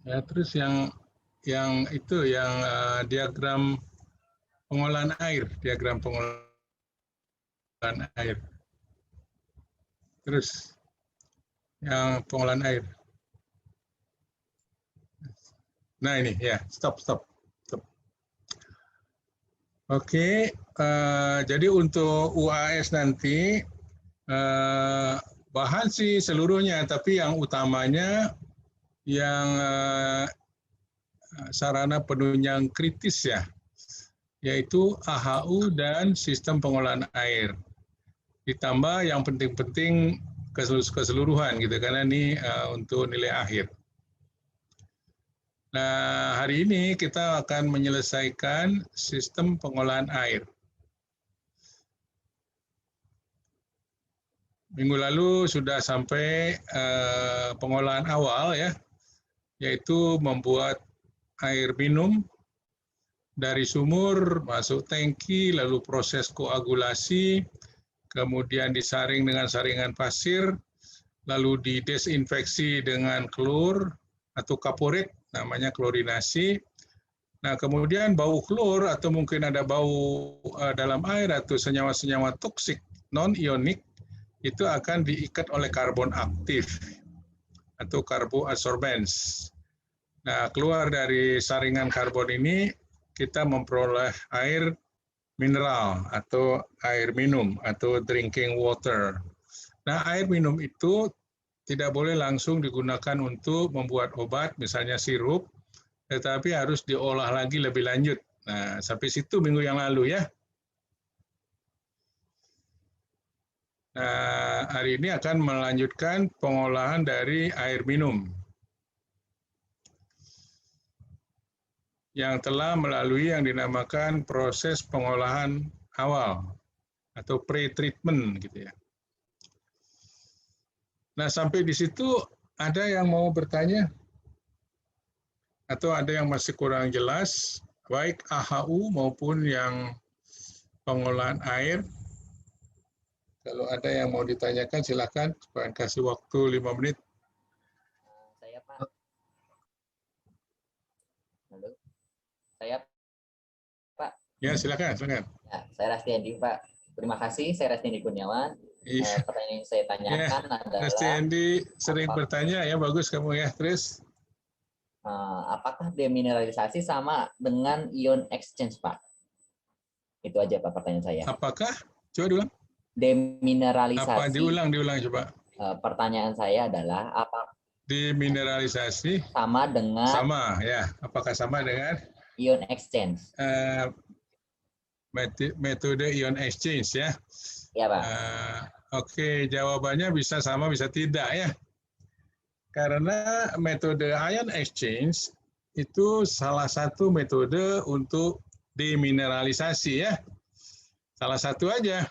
Ya, terus yang itu yang diagram pengolahan air, diagram pengolahan air. Terus yang pengolahan air. Nah ini ya, stop. Oke, jadi untuk UAS nanti bahan sih seluruhnya, tapi yang utamanya yang sarana penunjang kritis ya, yaitu AHU dan sistem pengolahan air. Ditambah yang penting-penting keseluruhan gitu, karena ini untuk nilai akhir. Nah, hari ini kita akan menyelesaikan sistem pengolahan air. Minggu lalu sudah sampai pengolahan awal ya, yaitu membuat air minum dari sumur masuk tangki, lalu proses koagulasi, kemudian disaring dengan saringan pasir, lalu didesinfeksi dengan klor atau kaporit, namanya klorinasi. Nah, kemudian bau klor atau mungkin ada bau dalam air atau senyawa-senyawa toksik non-ionik itu akan diikat oleh karbon aktif atau karboabsorbens. Nah, keluar dari saringan karbon ini kita memperoleh air mineral atau air minum atau drinking water. Nah, air minum itu tidak boleh langsung digunakan untuk membuat obat, misalnya sirup, tetapi harus diolah lagi lebih lanjut. Nah, sampai situ minggu yang lalu ya. Nah, hari ini akan melanjutkan pengolahan dari air minum yang telah melalui yang dinamakan proses pengolahan awal atau pre-treatment gitu ya. Nah, sampai di situ ada yang mau bertanya? Atau ada yang masih kurang jelas, baik AHU maupun yang pengolahan air? Kalau ada yang mau ditanyakan, silakan. Saya kasih waktu 5 menit. Saya, Pak. Halo. Saya, Pak. Ya, silakan. Ya, saya Rastiandi, Pak. Terima kasih, saya Rastiandi Kurniawan. Iya. Pertanyaan yang saya tanyakan adalah... Rastiandi sering bertanya, ya bagus kamu ya. Terus? Apakah demineralisasi sama dengan ion exchange, Pak? Itu aja, Pak, pertanyaan saya. Apakah? Coba diulang. Demineralisasi. Apa? Diulang coba. Pertanyaan saya adalah apa? Demineralisasi sama dengan? Sama ya. Apakah sama dengan? Ion exchange. Metode ion exchange ya. Ya, Pak. Oke, jawabannya bisa sama bisa tidak ya. Karena metode ion exchange itu salah satu metode untuk demineralisasi ya. Salah satu aja.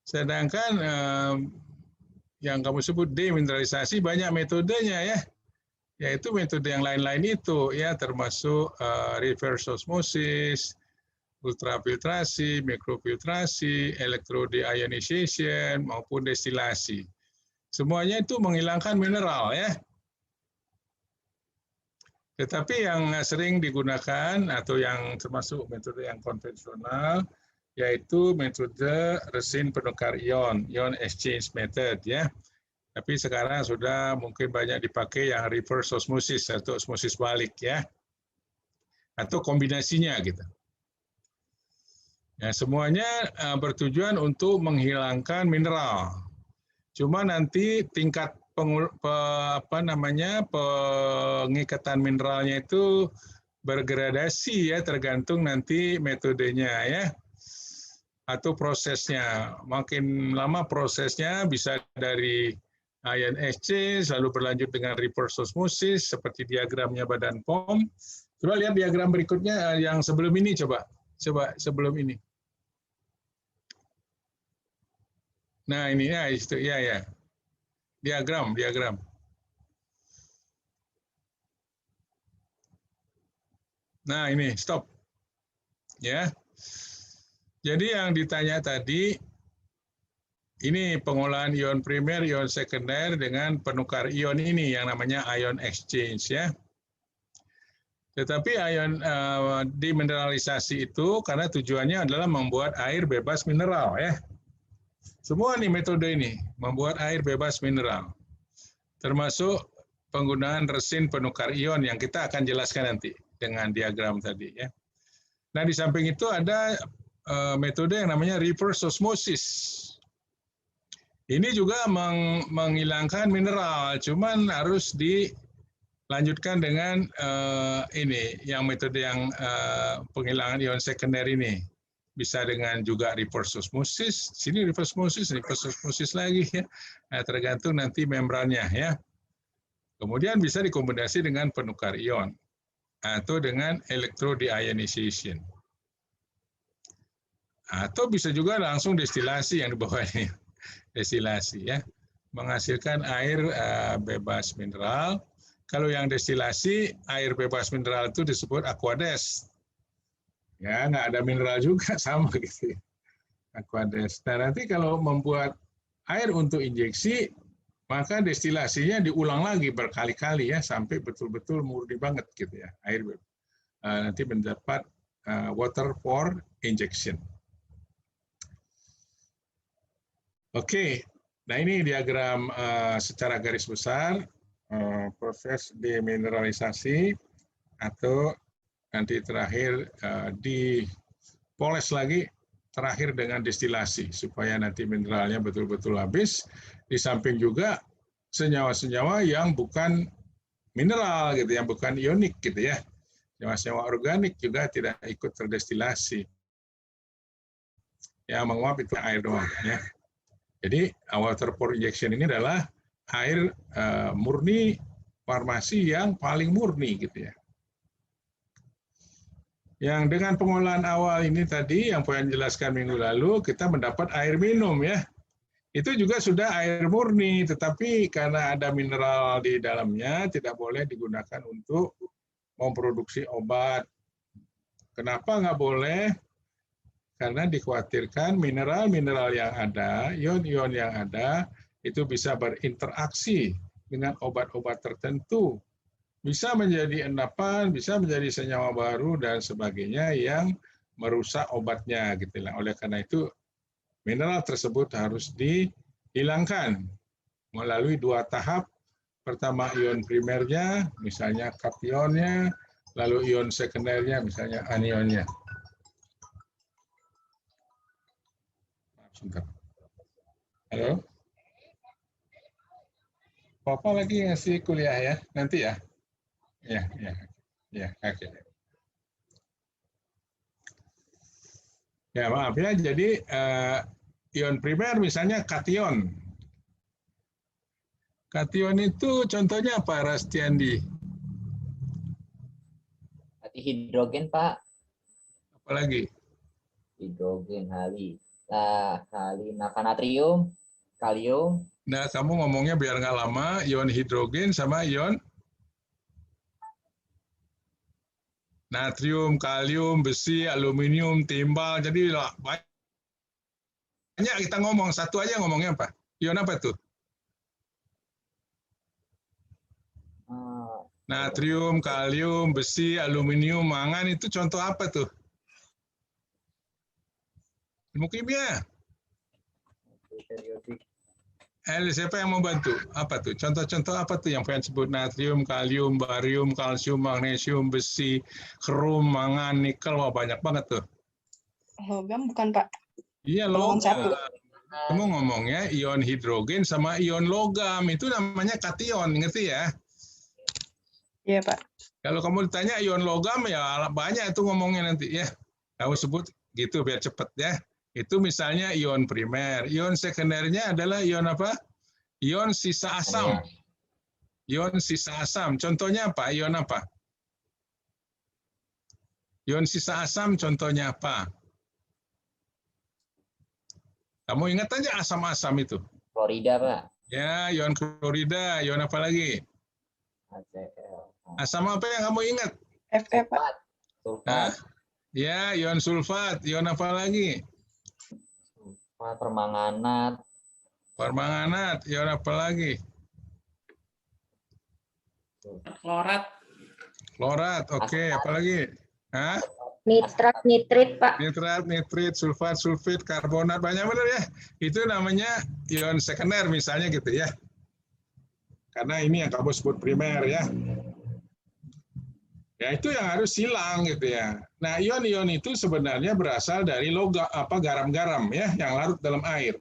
Sedangkan yang kamu sebut demineralisasi banyak metodenya ya. Yaitu metode yang lain-lain itu ya, termasuk reverse osmosis, ultrafiltrasi, mikrofiltrasi, electrodeionization maupun destilasi. Semuanya itu menghilangkan mineral ya. Tetapi yang sering digunakan atau yang termasuk metode yang konvensional yaitu metode resin penukar ion exchange method ya. Tapi sekarang sudah mungkin banyak dipakai yang reverse osmosis atau osmosis balik ya. Atau kombinasinya gitu. Ya, semuanya bertujuan untuk menghilangkan mineral. Cuma nanti tingkat pengikatan mineralnya itu bergradasi ya, tergantung nanti metodenya ya atau prosesnya. Makin lama prosesnya bisa dari ion exchange lalu berlanjut dengan reverse osmosis seperti diagramnya Badan POM. Coba lihat diagram berikutnya yang sebelum ini coba sebelum ini. Nah, ini ya itu ya. Diagram. Nah, ini stop. Ya. Jadi yang ditanya tadi ini pengolahan ion primer, ion sekunder dengan penukar ion ini yang namanya ion exchange ya. Tetapi ion demineralisasi itu karena tujuannya adalah membuat air bebas mineral ya. Semua nih metode ini membuat air bebas mineral. Termasuk penggunaan resin penukar ion yang kita akan jelaskan nanti dengan diagram tadi ya. Nah, di samping itu ada metode yang namanya reverse osmosis. Ini juga menghilangkan mineral, cuman harus dilanjutkan dengan ini, yang metode yang penghilangan ion sekunder ini. Bisa dengan juga reverse osmosis, sini reverse osmosis lagi ya, nah, tergantung nanti membrannya ya. Kemudian bisa dikombinasi dengan penukar ion atau dengan electrodeionization. Atau bisa juga langsung destilasi yang di bawah ini, destilasi ya, menghasilkan air bebas mineral. Kalau yang destilasi air bebas mineral itu disebut aquades. Ya, nggak ada mineral juga sama gitu. Aquades. Nah, nanti kalau membuat air untuk injeksi, maka destilasinya diulang lagi berkali-kali ya sampai betul-betul murni banget gitu ya air nanti mendapat water for injection. Oke, nah ini diagram secara garis besar proses demineralisasi atau nanti terakhir dipoles lagi terakhir dengan destilasi supaya nanti mineralnya betul-betul habis. Di samping juga senyawa-senyawa yang bukan mineral gitu, yang bukan ionik gitu ya. Senyawa-senyawa organik juga tidak ikut terdestilasi. Yang menguap itu air doang ya. Jadi water for injection ini adalah air murni farmasi yang paling murni gitu ya. Yang dengan pengolahan awal ini tadi yang saya jelaskan minggu lalu, kita mendapat air minum ya. Itu juga sudah air murni, tetapi karena ada mineral di dalamnya tidak boleh digunakan untuk memproduksi obat. Kenapa nggak boleh? Karena dikhawatirkan mineral-mineral yang ada, ion-ion yang ada, itu bisa berinteraksi dengan obat-obat tertentu. Bisa menjadi endapan, bisa menjadi senyawa baru dan sebagainya yang merusak obatnya gitu lah. Oleh karena itu mineral tersebut harus dihilangkan melalui 2 tahap. Pertama ion primernya, misalnya kationnya, lalu ion sekundernya, misalnya anionnya. Sebentar. Halo? Papa lagi ngasih kuliah ya, nanti ya? Ya, oke. Ya maaf ya, jadi ion primer misalnya kation. Kation itu contohnya apa, Rastiandi? Hidrogen, Pak. Apalagi? Hidrogen, natrium, kalium. Nah, kamu ngomongnya biar nggak lama, ion hidrogen sama ion natrium, kalium, besi, aluminium, timbal. Jadi banyak kita ngomong, satu aja ngomongnya apa? Ion apa tuh? Natrium, kalium, besi, aluminium, mangan itu contoh apa tuh? Ilmu kimia. Siapa yang mau bantu? Apa tuh? Contoh-contoh apa tuh yang pengen sebut? Natrium, kalium, barium, kalsium, magnesium, besi, krom, mangan, nikel, wah banyak banget tuh. Logam bukan, Pak? Iya, Golongan logam. 1. Kamu ngomongnya ion hidrogen sama ion logam, itu namanya kation, ngerti ya? Iya, Pak. Kalau kamu ditanya ion logam, ya banyak itu ngomongnya nanti ya. Kamu sebut gitu biar cepet ya. Itu misalnya ion primer. Ion sekundernya adalah ion apa? Ion sisa asam. Ion sisa asam. Contohnya apa? Ion apa? Ion sisa asam contohnya apa? Kamu ingat aja asam-asam itu. Klorida, Pak. Ya, ion klorida. Ion apa lagi? Asam apa yang kamu ingat? Fe, Pak. Sulfat. Ya, ion sulfat. Ion apa lagi? Permanganat. Permanganat, ion apa lagi? Klorat. Klorat, oke, apa lagi? Hah? Nitrat, nitrit, Pak. Nitrat, nitrit, sulfat, sulfit, karbonat, banyak benar ya. Itu namanya ion sekunder misalnya gitu ya. Karena ini yang kamu sebut primer ya. Ya itu yang harus hilang gitu ya. Nah ion-ion itu sebenarnya berasal dari garam-garam ya yang larut dalam air.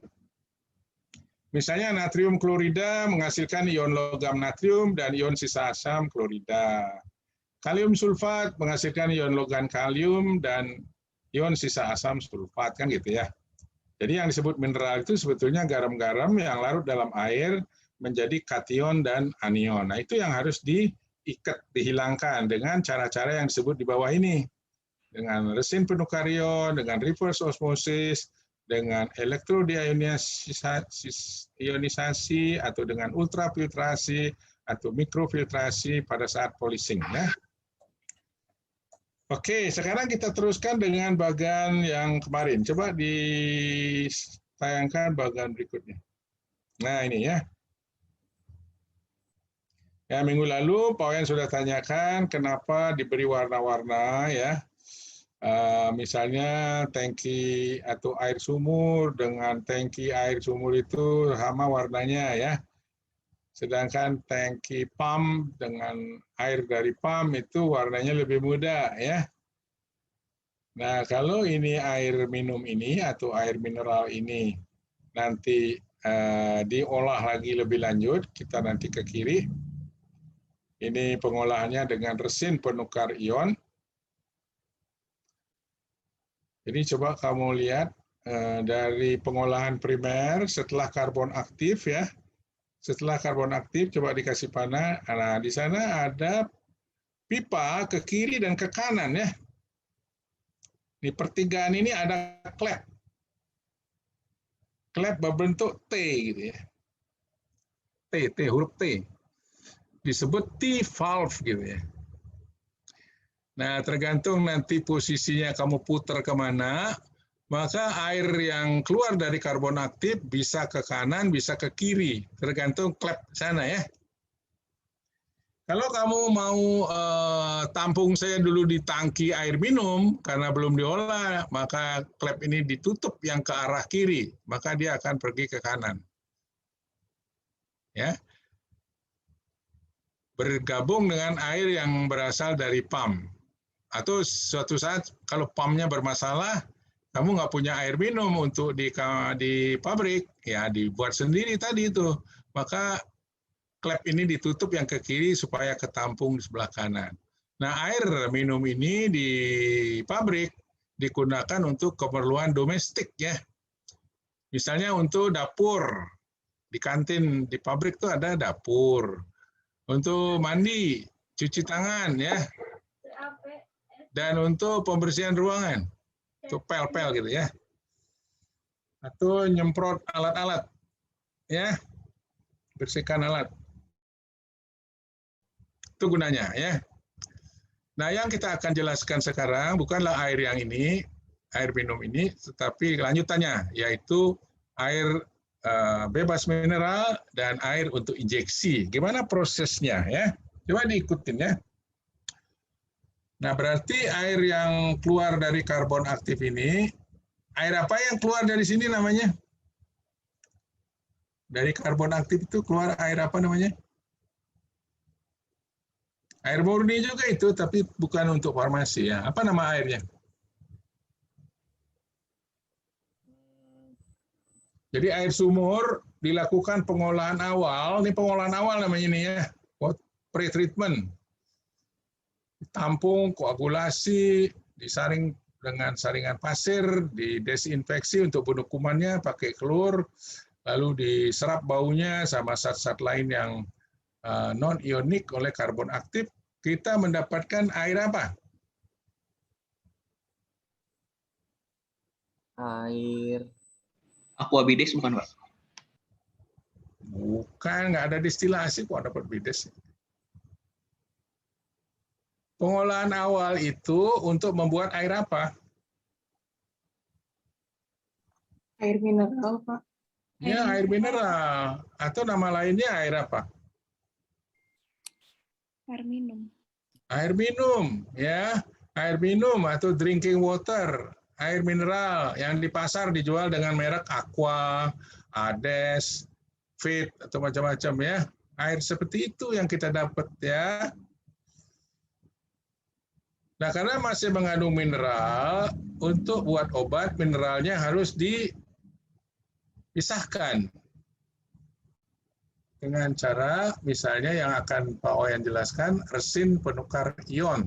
Misalnya natrium klorida menghasilkan ion logam natrium dan ion sisa asam klorida. Kalium sulfat menghasilkan ion logam kalium dan ion sisa asam sulfat kan gitu ya. Jadi yang disebut mineral itu sebetulnya garam-garam yang larut dalam air menjadi kation dan anion. Nah itu yang harus diikat, dihilangkan dengan cara-cara yang disebut di bawah ini. Dengan resin penukar ion, dengan reverse osmosis, dengan elektrodionisasi atau dengan ultrafiltrasi atau mikrofiltrasi pada saat polishing. Ya. Oke, sekarang kita teruskan dengan bagian yang kemarin. Coba ditayangkan bagian berikutnya. Nah ini ya. Ya minggu lalu Pak Wayan sudah tanyakan kenapa diberi warna-warna ya. Misalnya tangki atau air sumur dengan tangki air sumur itu sama warnanya ya. Sedangkan tangki pump dengan air dari pump itu warnanya lebih muda ya. Nah kalau ini air minum ini atau air mineral ini nanti diolah lagi lebih lanjut, kita nanti ke kiri. Ini pengolahannya dengan resin penukar ion. Jadi coba kamu lihat dari pengolahan primer setelah karbon aktif ya. Setelah karbon aktif coba dikasih panah. Nah, di sana ada pipa ke kiri dan ke kanan ya. Di pertigaan ini ada klep. Klep berbentuk T gitu ya. T, huruf T. Disebut T-valve gitu ya. Nah, tergantung nanti posisinya kamu putar kemana, maka air yang keluar dari karbon aktif bisa ke kanan, bisa ke kiri, tergantung klep sana ya. Kalau kamu mau tampung saya dulu di tangki air minum, karena belum diolah, maka klep ini ditutup yang ke arah kiri, maka dia akan pergi ke kanan. Ya. Bergabung dengan air yang berasal dari pump. Atau suatu saat kalau pumpnya bermasalah, kamu nggak punya air minum untuk di pabrik, ya dibuat sendiri tadi itu. Maka klep ini ditutup yang ke kiri supaya ketampung di sebelah kanan. Nah air minum ini di pabrik digunakan untuk keperluan domestik ya. Misalnya untuk dapur, di kantin di pabrik itu ada dapur. Untuk mandi, cuci tangan ya. Dan untuk pembersihan ruangan, untuk pel-pel gitu ya. Atau nyemprot alat-alat, ya, bersihkan alat. Itu gunanya ya. Nah yang kita akan jelaskan sekarang bukanlah air yang ini, air minum ini, tetapi lanjutannya, yaitu air bebas mineral dan air untuk injeksi. Gimana prosesnya ya? Coba diikutin ya. Nah, berarti air yang keluar dari karbon aktif ini, air apa yang keluar dari sini namanya? Dari karbon aktif itu keluar air apa namanya? Air murni juga itu, tapi bukan untuk farmasi ya. Apa nama airnya? Jadi air sumur dilakukan pengolahan awal, ini pengolahan awal namanya ini ya, pre-treatment. Ditampung, koagulasi, disaring dengan saringan pasir, didesinfeksi untuk bunuh kumannya pakai klor, lalu diserap baunya sama zat-zat lain yang non-ionik oleh karbon aktif, kita mendapatkan air apa? Air Aquabides bukan, Pak? Bukan, nggak ada distilasi kok dapat bides. Pengolahan awal itu untuk membuat air apa? Air mineral, Pak. Ya, air mineral. Atau nama lainnya air apa? Air minum. Air minum, ya. Air minum atau drinking water. Air mineral yang di pasar dijual dengan merek Aqua, Ades, Fit, atau macam-macam ya. Air seperti itu yang kita dapat ya. Nah, karena masih mengandung mineral, untuk buat obat mineralnya harus dipisahkan dengan cara misalnya yang akan Pak Oyan jelaskan, resin penukar ion.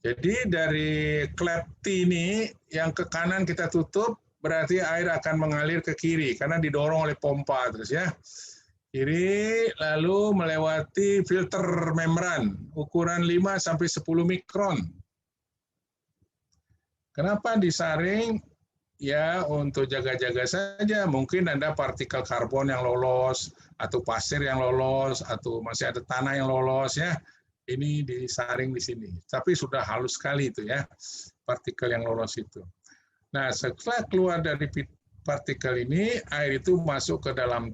Jadi dari klep T ini yang ke kanan kita tutup, berarti air akan mengalir ke kiri karena didorong oleh pompa terus ya. Kiri lalu melewati filter membran ukuran 5 sampai 10 mikron. Kenapa disaring? Ya untuk jaga-jaga saja, mungkin ada partikel karbon yang lolos, atau pasir yang lolos, atau masih ada tanah yang lolos ya. Ini disaring di sini. Tapi sudah halus sekali itu ya, partikel yang lolos itu. Nah setelah keluar dari partikel ini, air itu masuk ke dalam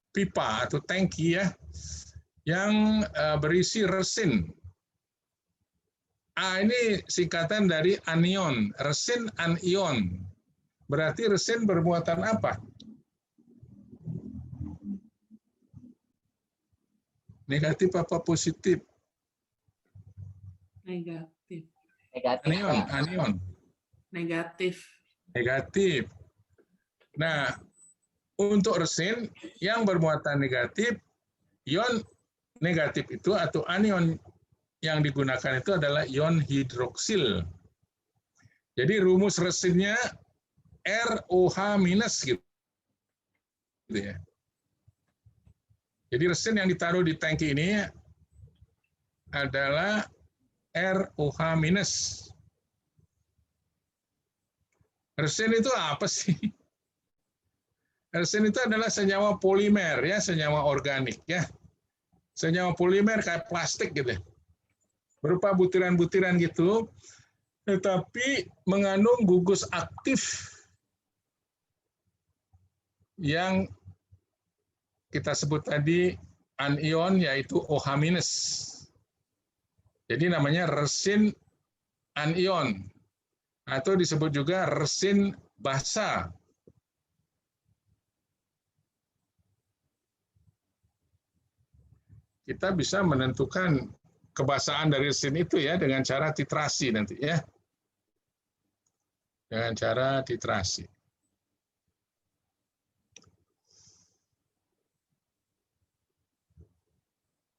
pipa atau tangki ya, yang berisi resin. Ini singkatan dari anion, resin anion. Berarti resin bermuatan apa? Negatif apa positif? Negatif. Negatif. Anion, Pak. anion. Negatif. Negatif. Nah, untuk resin yang bermuatan negatif, ion negatif itu atau anion yang digunakan itu adalah ion hidroksil. Jadi rumus resinnya ROH- gitu ya. Jadi resin yang ditaruh di tangki ini adalah ROH-. Resin itu apa sih? Resin itu adalah senyawa polimer ya, senyawa organik ya. Senyawa polimer kayak plastik gitu. Berupa butiran-butiran gitu, tetapi mengandung gugus aktif yang kita sebut tadi anion yaitu OH-. Jadi namanya resin anion atau disebut juga resin basa. Kita bisa menentukan kebasaan dari resin itu ya dengan cara titrasi nanti ya. Dengan cara titrasi.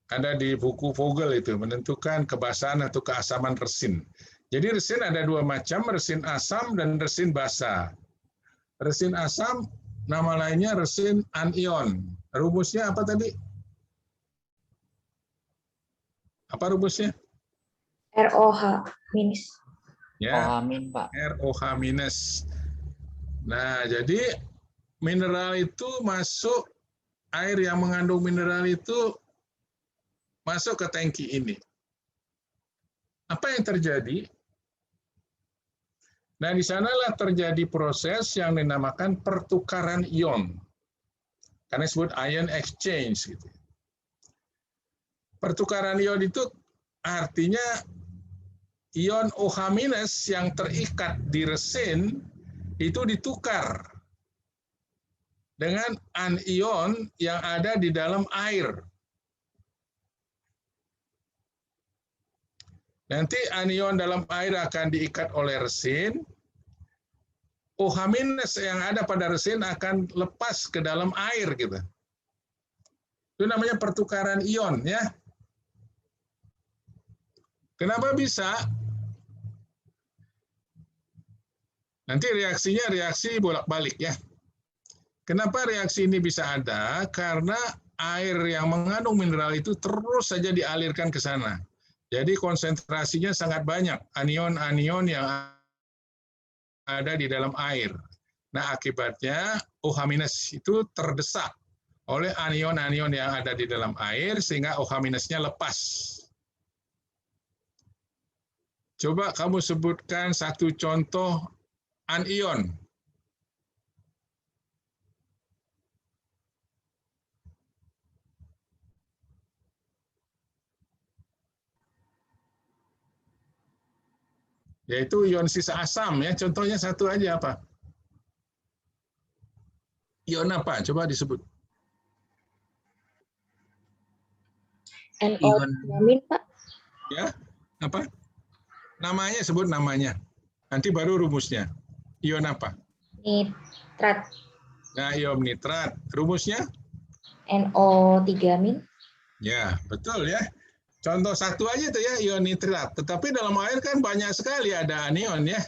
Ada di buku Vogel itu, menentukan kebasaan atau keasaman resin. Jadi resin ada dua macam, resin asam dan resin basa. Resin asam, nama lainnya resin anion. Rumusnya apa tadi? Apa rumusnya? ROH-. Ya, Amin, Pak. ROH-. Nah, jadi mineral itu masuk, air yang mengandung mineral itu masuk ke tangki ini. Apa yang terjadi? Nah, di sanalah terjadi proses yang dinamakan pertukaran ion. Karena disebut ion exchange. Gitu. Pertukaran ion itu artinya ion OH- yang terikat di resin itu ditukar dengan anion yang ada di dalam air. Nanti anion dalam air akan diikat oleh resin, OH- yang ada pada resin akan lepas ke dalam air gitu. Itu namanya pertukaran ion ya. Kenapa bisa? Nanti reaksinya reaksi bolak-balik ya. Kenapa reaksi ini bisa ada? Karena air yang mengandung mineral itu terus saja dialirkan ke sana. Jadi konsentrasinya sangat banyak, anion-anion yang ada di dalam air. Nah, akibatnya OH- itu terdesak oleh anion-anion yang ada di dalam air sehingga OH-nya lepas. Coba kamu sebutkan satu contoh anion. yaitu ion sisa asam ya. Contohnya satu aja apa? Ion apa? Coba disebut. NO min, Pak. Ya, apa? Namanya, sebut namanya. Nanti baru rumusnya. Ion apa? Nitrat. Nah, ion nitrat. Rumusnya? NO3 min. Ya, betul ya. Contoh satu aja tuh ya, ion nitrat. Tetapi dalam air kan banyak sekali ada anion ya.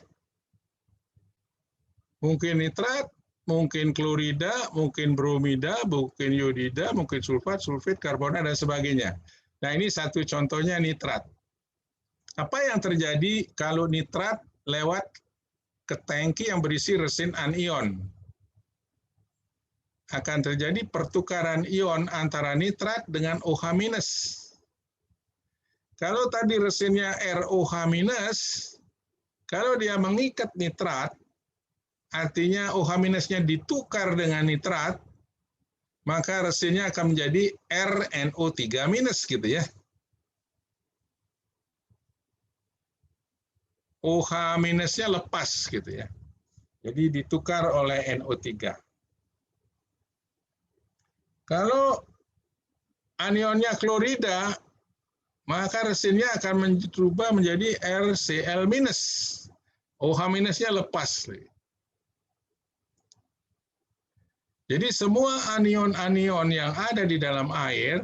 Mungkin nitrat, mungkin klorida, mungkin bromida, mungkin iodida, mungkin sulfat, sulfit, karbonat, dan sebagainya. Nah, ini satu contohnya nitrat. Apa yang terjadi kalau nitrat lewat ke tangki yang berisi resin anion? Akan terjadi pertukaran ion antara nitrat dengan OH-. Kalau tadi resinnya ROH-, kalau dia mengikat nitrat, artinya OH-nya ditukar dengan nitrat, maka resinnya akan menjadi RNO3- gitu ya. OH-nya lepas gitu ya. Jadi ditukar oleh NO3. Kalau anionnya klorida, maka resinnya akan berubah menjadi RCl-. OH-nya lepas. Jadi semua anion-anion yang ada di dalam air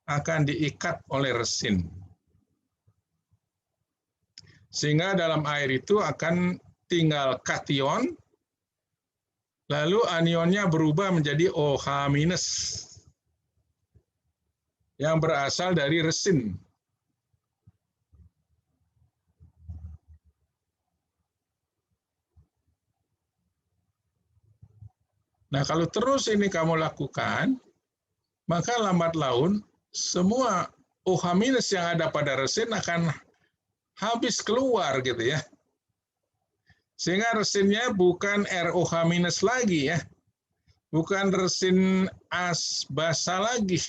akan diikat oleh resin. Sehingga dalam air itu akan tinggal kation, lalu anionnya berubah menjadi OH- yang berasal dari resin. Nah, kalau terus ini kamu lakukan, maka lambat laun semua OH- yang ada pada resin akan habis keluar gitu ya. Sehingga resinnya bukan ROH- lagi ya. Bukan resin basa lagi.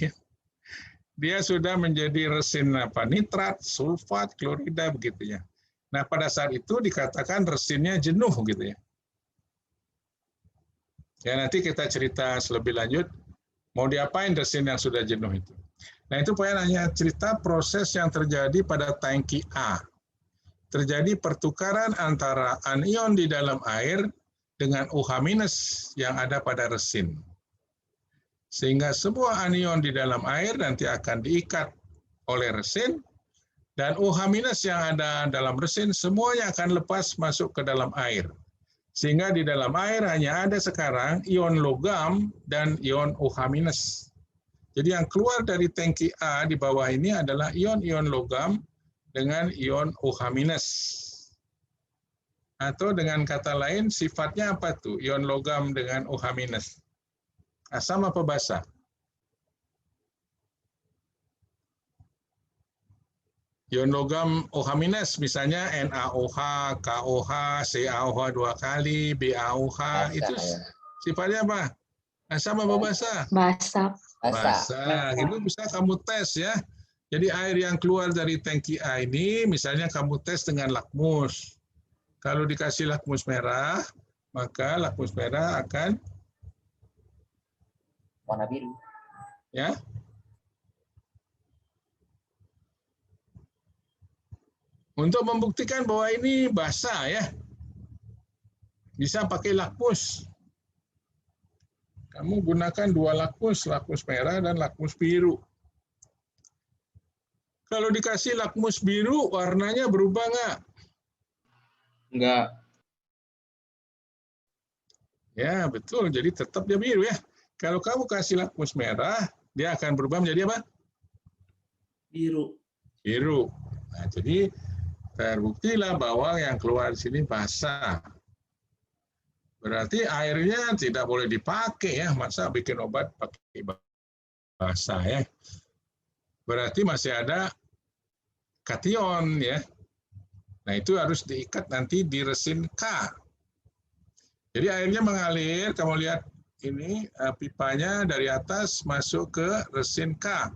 Dia sudah menjadi resin nitrat, sulfat, klorida begitu ya. Nah, pada saat itu dikatakan resinnya jenuh gitu ya. Ya, nanti kita cerita lebih lanjut mau diapain resin yang sudah jenuh itu. Nah, itu hanya cerita proses yang terjadi pada tangki A. Terjadi pertukaran antara anion di dalam air dengan OH- yang ada pada resin. Sehingga semua anion di dalam air nanti akan diikat oleh resin, dan OH- yang ada dalam resin semuanya akan lepas masuk ke dalam air. Sehingga di dalam air hanya ada sekarang ion logam dan ion OH-. Jadi yang keluar dari tangki A di bawah ini adalah ion-ion logam dengan ion OH-. Atau dengan kata lain, sifatnya apa tuh? Ion logam dengan OH-. Asam apa basa? Ion logam OH- misalnya NaOH, KOH, CaOH 2 kali, BaOH, itu sifatnya apa? Asam apa basa? Basa. Basa. Itu bisa kamu tes ya. Jadi air yang keluar dari tangki A ini, misalnya kamu tes dengan lakmus. Kalau dikasih lakmus merah, maka lakmus merah akan Warna biru. ya. Untuk membuktikan bahwa ini basah ya, bisa pakai lakmus. Kamu gunakan 2 lakmus, lakmus merah dan lakmus biru. Kalau dikasih lakmus biru, warnanya berubah nggak? Enggak. Ya, betul. Jadi tetap dia biru ya. Kalau kamu kasih lakmus merah, dia akan berubah menjadi apa? Biru. Biru. Nah, jadi terbuktilah bahwa yang keluar di sini basah. Berarti airnya tidak boleh dipakai ya. Masa bikin obat pakai basah ya. Berarti masih ada kation ya. Nah, itu harus diikat nanti di resin K. Jadi airnya mengalir, kamu lihat ini pipanya dari atas masuk ke resin K.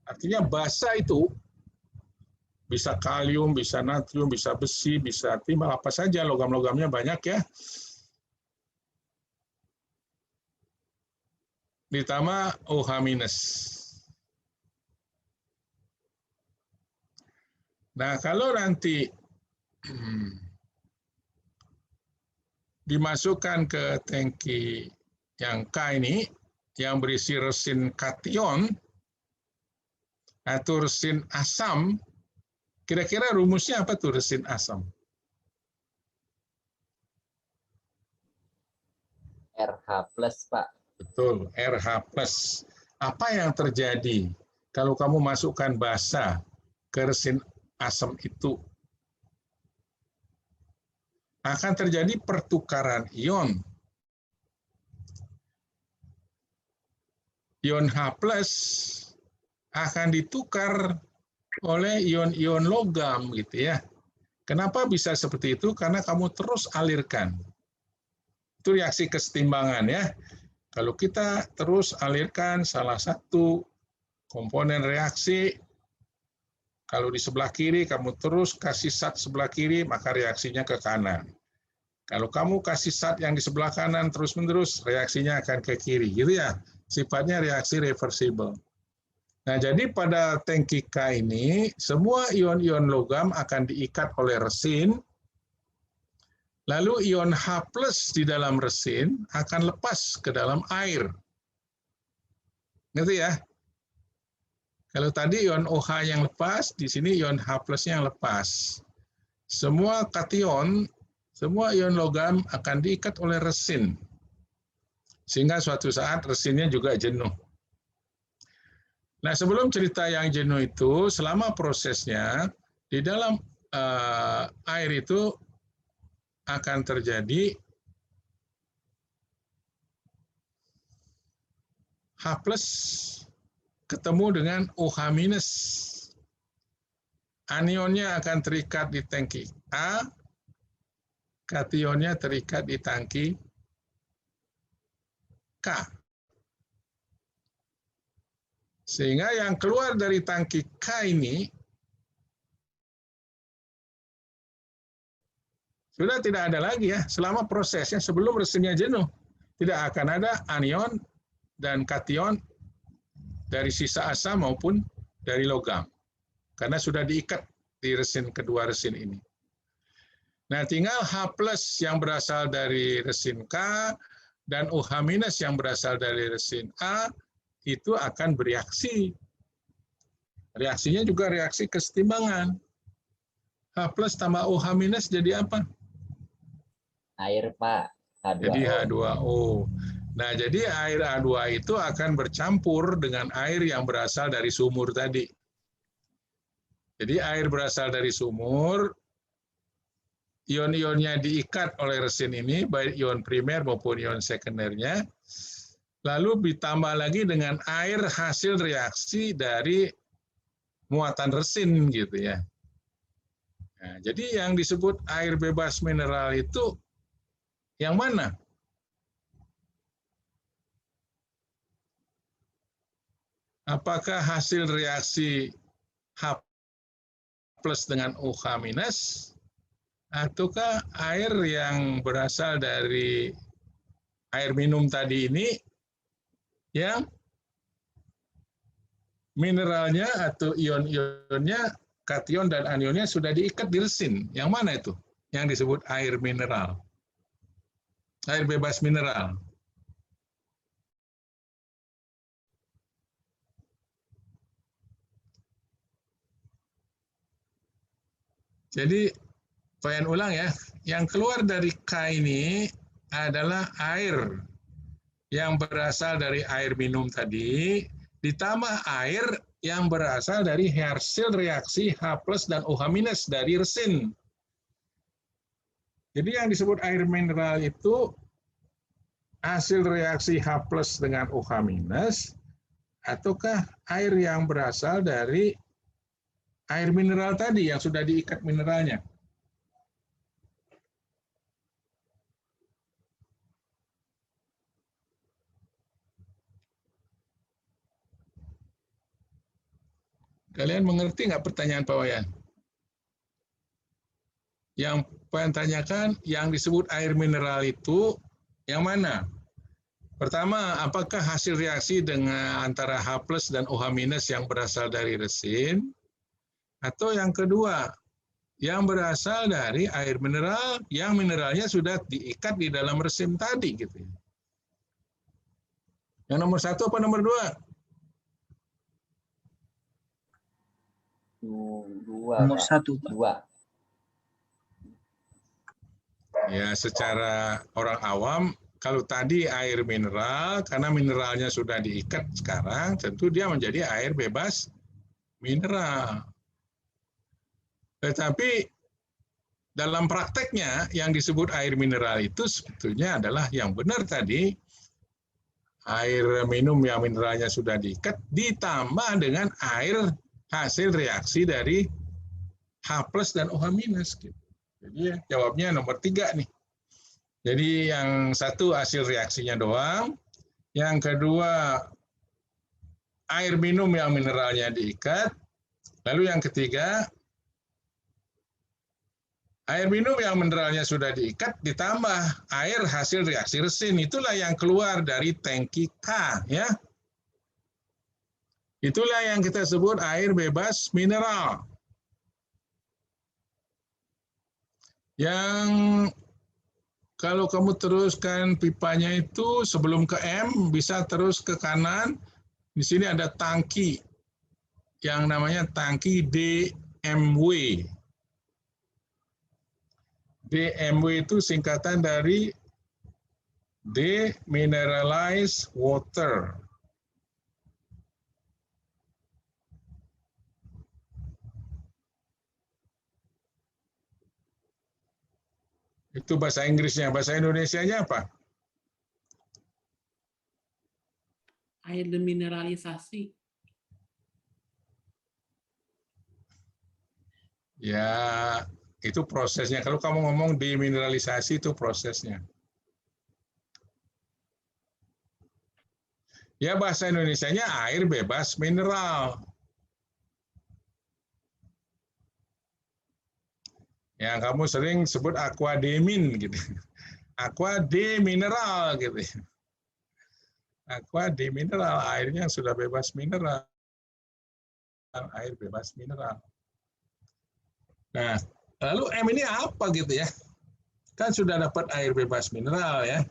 Artinya basah itu Bisa kalium, bisa natrium, bisa besi, bisa timbal, apa saja, logam-logamnya banyak ya. Ditambah OH-. Nah, kalau nanti dimasukkan ke tangki yang K ini, yang berisi resin kation atau resin asam, kira-kira rumusnya apa tuh resin asam? RH+, Pak. Betul, RH+. Apa yang terjadi kalau kamu masukkan basa ke resin asam itu? Akan terjadi pertukaran ion. Ion H+ akan ditukar oleh ion-ion logam gitu ya. Kenapa bisa seperti itu? Karena kamu terus alirkan. Itu reaksi kesetimbangan ya. Kalau kita terus alirkan salah satu komponen reaksi, kalau di sebelah kiri kamu terus kasih zat sebelah kiri, maka reaksinya ke kanan. Kalau kamu kasih zat yang di sebelah kanan terus-menerus, reaksinya akan ke kiri, gitu ya. Sifatnya reaksi reversible. Nah, jadi pada tangki K ini, semua ion-ion logam akan diikat oleh resin, lalu ion H+ di dalam resin akan lepas ke dalam air. Ngerti ya? Kalau tadi ion OH yang lepas, di sini ion H+-nya yang lepas. Semua kation, semua ion logam akan diikat oleh resin. Sehingga suatu saat resinnya juga jenuh. Nah, sebelum cerita yang jenuh itu, selama prosesnya, di dalam air itu akan terjadi H+ ketemu dengan OH-. Anionnya akan terikat di tangki A, kationnya terikat di tangki K. Sehingga yang keluar dari tangki K ini sudah tidak ada lagi ya, selama prosesnya sebelum resinnya jenuh. Tidak akan ada anion dan kation dari sisa asam maupun dari logam. Karena sudah diikat di resin kedua resin ini. Nah, tinggal H+ yang berasal dari resin K dan OH- yang berasal dari resin A itu akan bereaksi. Reaksinya juga reaksi kesetimbangan. H+ tambah OH- jadi apa? Air, Pak. H2O. Jadi H2O. Nah, jadi air H2 itu akan bercampur dengan air yang berasal dari sumur tadi. Jadi air berasal dari sumur, ion-ionnya diikat oleh resin ini, baik ion primer maupun ion sekundernya, lalu ditambah lagi dengan air hasil reaksi dari muatan resin gitu ya. Nah, jadi yang disebut air bebas mineral itu yang mana? Apakah hasil reaksi H+ dengan OH- ataukah air yang berasal dari air minum tadi ini yang mineralnya atau ion-ionnya, kation dan anionnya sudah diikat di resin. Yang mana itu? Yang disebut air mineral. Air bebas mineral. Jadi, pengen ulang ya, yang keluar dari K ini adalah air yang berasal dari air minum tadi, ditambah air yang berasal dari hasil reaksi H+ dan OH- dari resin. Jadi yang disebut air mineral itu hasil reaksi H+ dengan OH- ataukah air yang berasal dari air mineral tadi yang sudah diikat mineralnya. Kalian mengerti nggak pertanyaan Pak Wayan? Yang pengen tanyakan, yang disebut air mineral itu yang mana? Pertama, apakah hasil reaksi dengan antara H+ dan OH- yang berasal dari resin? Atau yang kedua, yang berasal dari air mineral yang mineralnya sudah diikat di dalam resin tadi gitu. Yang nomor 1 apa nomor 2? Dua, Nomor Pak. 1, Pak. Dua. Ya, secara orang awam, kalau tadi air mineral, karena mineralnya sudah diikat sekarang, tentu dia menjadi air bebas mineral. Tetapi dalam prakteknya yang disebut air mineral itu sebetulnya adalah yang benar tadi, air minum yang mineralnya sudah diikat ditambah dengan air hasil reaksi dari H+ dan OH-. Gitu. Jadi jawabnya nomor 3 nih. Jadi yang satu hasil reaksinya doang, yang kedua air minum yang mineralnya diikat, lalu yang ketiga air minum yang mineralnya sudah diikat ditambah air hasil reaksi resin, itulah yang keluar dari tangki K, ya. Itulah yang kita sebut air bebas mineral. Yang kalau kamu teruskan pipanya itu sebelum ke M, bisa terus ke kanan. Di sini ada tangki yang namanya tangki DMW. DMW itu singkatan dari Demineralized Water. Itu bahasa Inggrisnya. Bahasa Indonesianya apa? Air demineralisasi. Ya, itu prosesnya. Kalau kamu ngomong demineralisasi itu prosesnya. Ya, bahasa Indonesianya air bebas mineral. Yang kamu sering sebut aquademin gitu. Aqua demineral gitu. Aqua demineral, airnya sudah bebas mineral. Air bebas mineral. Nah, lalu M ini apa gitu ya? Kan sudah dapat air bebas mineral ya.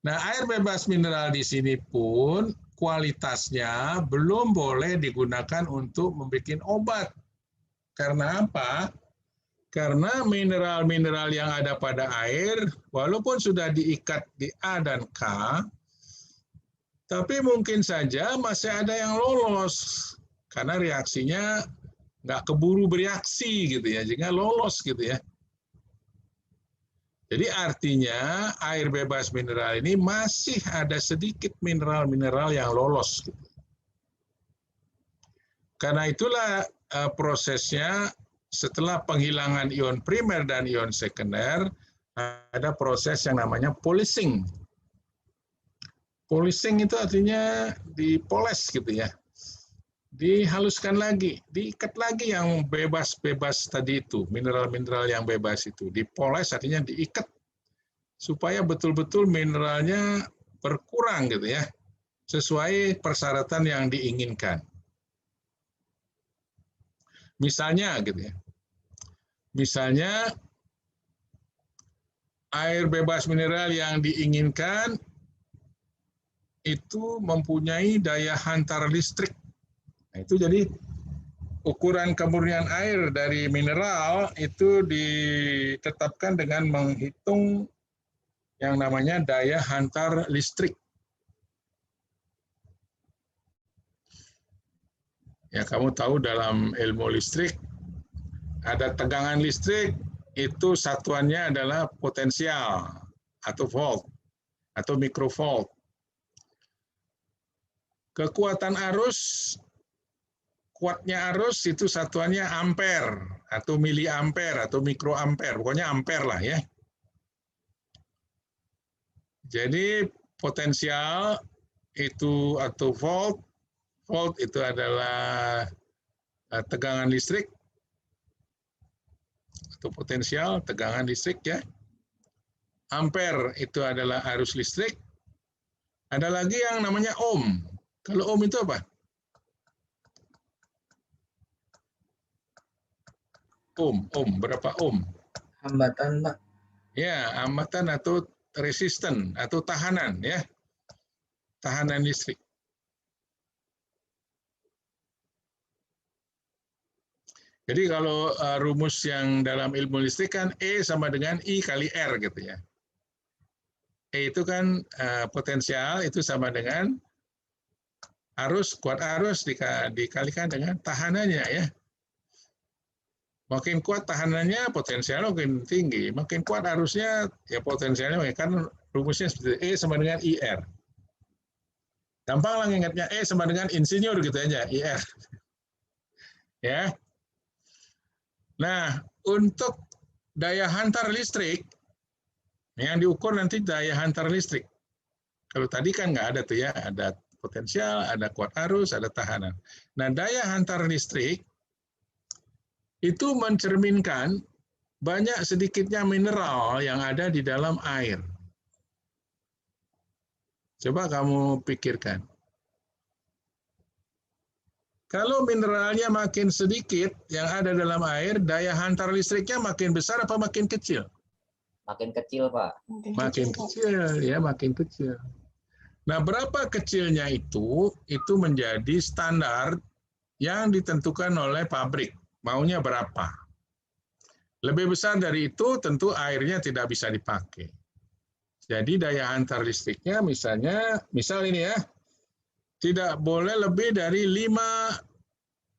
Nah, air bebas mineral di sini pun kualitasnya belum boleh digunakan untuk membuat obat. Karena apa? Karena mineral-mineral yang ada pada air, walaupun sudah diikat di A dan K, tapi mungkin saja masih ada yang lolos. Karena reaksinya nggak keburu bereaksi gitu ya, sehingga lolos gitu ya. Jadi artinya air bebas mineral ini masih ada sedikit mineral-mineral yang lolos. Gitu. Karena itulah prosesnya setelah penghilangan ion primer dan ion sekunder, ada proses yang namanya polishing. Polishing itu artinya dipoles gitu ya. Dihaluskan lagi, diikat lagi yang bebas-bebas tadi itu, mineral-mineral yang bebas itu. Dipoles artinya diikat supaya betul-betul mineralnya berkurang gitu ya, sesuai persyaratan yang diinginkan. Misalnya gitu ya. Misalnya air bebas mineral yang diinginkan itu mempunyai daya hantar listrik. Nah, itu jadi ukuran kemurnian air dari mineral itu ditetapkan dengan menghitung yang namanya daya hantar listrik. Ya, kamu tahu dalam ilmu listrik ada tegangan listrik, itu satuannya adalah potensial atau volt atau mikrovolt. Kekuatan arus, kuatnya arus itu satuannya ampere atau miliampere atau mikroampere, pokoknya ampere lah ya. Jadi potensial itu atau volt itu adalah tegangan listrik. atau potensial tegangan listrik ya. Ampere itu adalah arus listrik. Ada lagi yang namanya ohm. Kalau ohm itu apa? Ohm, berapa ohm? Hambatan, Pak. Ya, hambatan atau resisten atau tahanan ya. Tahanan listrik. Jadi kalau rumus yang dalam ilmu listrik kan E sama dengan I kali R gitu ya. E itu kan potensial, itu sama dengan arus, kuat arus dikalikan dengan tahanannya ya. Makin kuat tahanannya, potensialnya makin tinggi. Makin kuat arusnya, ya potensialnya kan rumusnya seperti E sama dengan IR. Gampang lah ingatnya, E sama dengan insinyur gitu aja, IR. Ya. Nah, untuk daya hantar listrik, yang diukur nanti daya hantar listrik. Kalau tadi kan nggak ada tuh ya, ada potensial, ada kuat arus, ada tahanan. Nah, daya hantar listrik itu mencerminkan banyak sedikitnya mineral yang ada di dalam air. Coba kamu pikirkan. Kalau mineralnya makin sedikit yang ada dalam air, daya hantar listriknya makin besar apa makin kecil? Makin kecil, Pak. Makin kecil, ya makin kecil. Nah, berapa kecilnya itu menjadi standar yang ditentukan oleh pabrik. Maunya berapa? Lebih besar dari itu tentu airnya tidak bisa dipakai. Jadi daya hantar listriknya misal ini ya, tidak boleh lebih dari 5,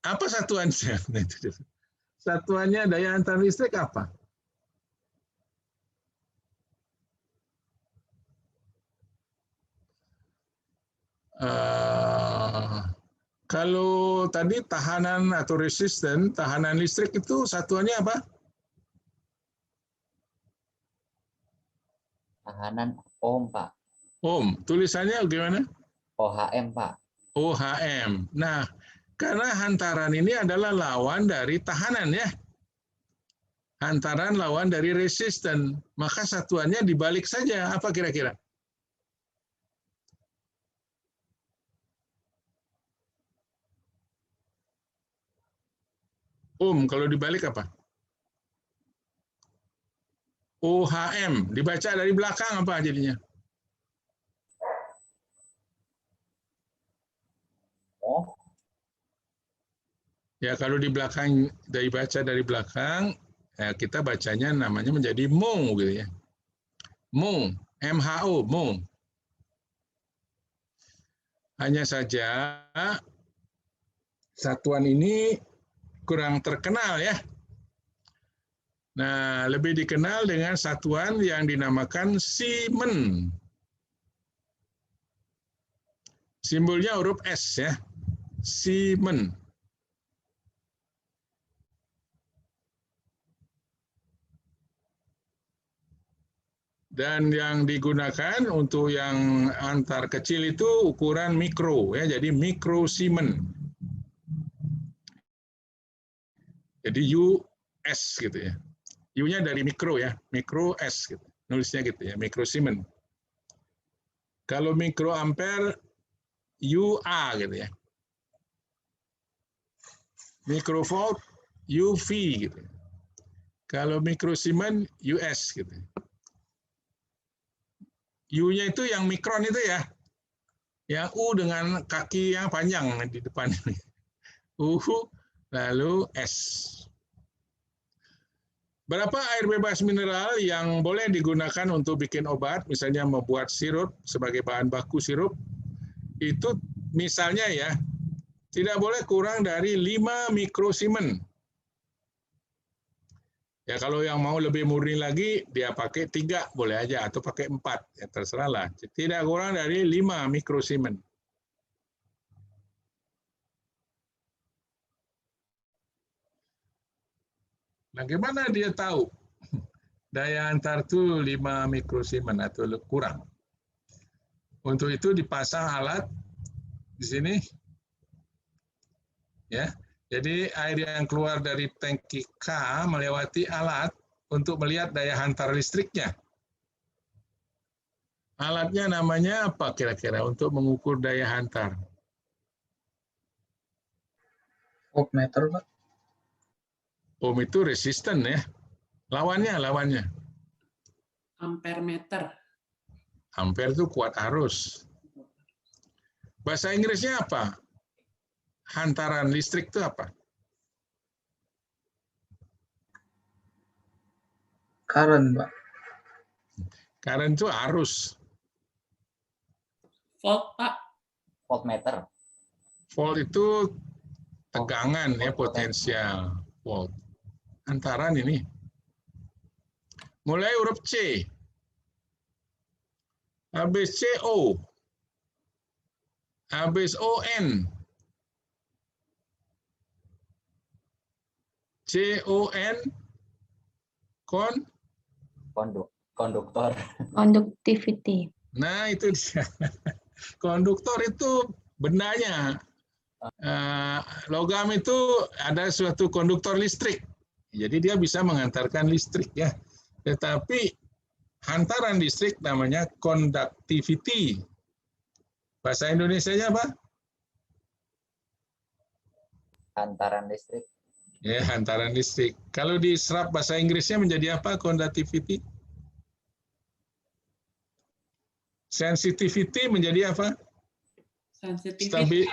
apa satuannya? Satuannya daya hantar listrik apa? Kalau tadi tahanan atau resisten, tahanan listrik itu satuannya apa? Tahanan ohm, Pak. Ohm. Tulisannya gimana? OHM, Pak. OHM. Nah, karena hantaran ini adalah lawan dari tahanan ya. Hantaran lawan dari resisten. Maka satuannya dibalik saja. Apa kira-kira? Ohm, kalau dibalik apa? OHM, dibaca dari belakang apa jadinya? Oh, Ya kalau di belakang, dibaca dari belakang, ya kita bacanya namanya menjadi mho gitu ya. Mho, MHO, mho. Hanya saja satuan ini kurang terkenal ya. Nah, lebih dikenal dengan satuan yang dinamakan Siemens. Simbolnya huruf S ya. Siemens. Dan yang digunakan untuk yang antar kecil itu ukuran mikro ya, jadi mikro Siemens. Jadi US gitu ya. U-nya dari mikro ya, mikro S gitu. Nulisnya gitu ya, mikro Siemens. Kalau mikro ampere UA gitu ya. Mikrovolt UV gitu. Kalau mikro Siemens US gitu. U-nya itu yang mikron itu ya. Yang U dengan kaki yang panjang di depan ini. U lalu S. Berapa air bebas mineral yang boleh digunakan untuk bikin obat, misalnya membuat sirup sebagai bahan baku sirup, itu misalnya ya, tidak boleh kurang dari 5 mikrosiemens. Ya kalau yang mau lebih murni lagi, dia pakai 3 boleh aja, atau pakai 4, ya terserah lah. Tidak kurang dari 5 mikrosiemens. Nah, gimana dia tahu daya hantar itu 5 mikrosiemens atau kurang? Untuk itu dipasang alat di sini, ya. Jadi air yang keluar dari tangki K melewati alat untuk melihat daya hantar listriknya. Alatnya namanya apa kira-kira untuk mengukur daya hantar? Voltmeter, Pak. Ohm itu resisten ya. Lawannya. Ampere meter. Ampere itu kuat arus. Bahasa Inggrisnya apa? Hantaran listrik itu apa? Current, Pak. Current itu arus. Volt, Pak. Voltmeter. Volt itu tegangan ya, potensial. Volt. Hantaran ini. Mulai huruf C. Habis CO. Habis ON. CON. Konduktor. Conductivity. Nah, itu dia. Konduktor itu bendanya. Logam itu ada suatu konduktor listrik. Jadi dia bisa mengantarkan listrik ya. Tetapi hantaran listrik namanya conductivity. Bahasa Indonesianya apa? Hantaran listrik. Ya, hantaran listrik. Kalau diserap bahasa Inggrisnya menjadi apa conductivity? Sensitivity menjadi apa? Sensitivity.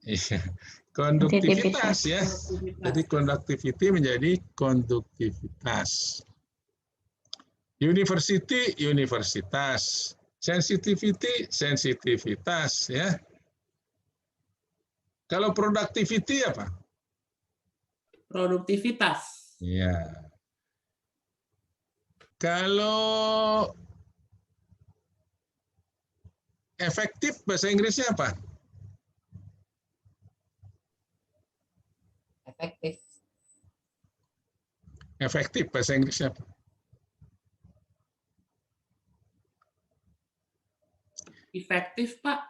Iya. Konduktivitas ya. Jadi conductivity menjadi konduktivitas. University, universitas. Sensitivity, sensitivitas ya. Kalau productivity apa? Produktivitas. Ya. Kalau efektif bahasa Inggrisnya apa? Efektif. Efektif bahasa Inggrisnya apa? Efektif, Pak.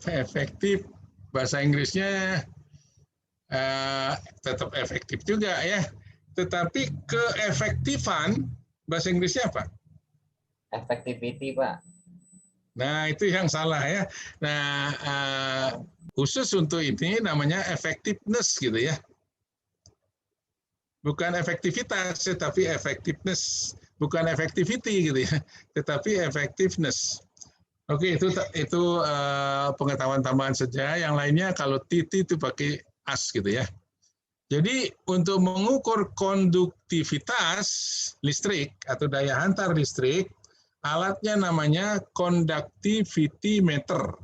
Efektif bahasa Inggrisnya tetap efektif juga ya. Tetapi keefektifan bahasa Inggrisnya apa? Effectivity, Pak. Nah, itu yang salah ya. Nah, khusus untuk ini namanya effectiveness gitu ya. Bukan efektivitas, tetapi effectiveness. Bukan effectivity gitu ya, tetapi effectiveness. Oke, itu pengetahuan tambahan saja. Yang lainnya kalau TT itu pakai as gitu ya. Jadi untuk mengukur konduktivitas listrik atau daya hantar listrik, alatnya namanya conductivity meter.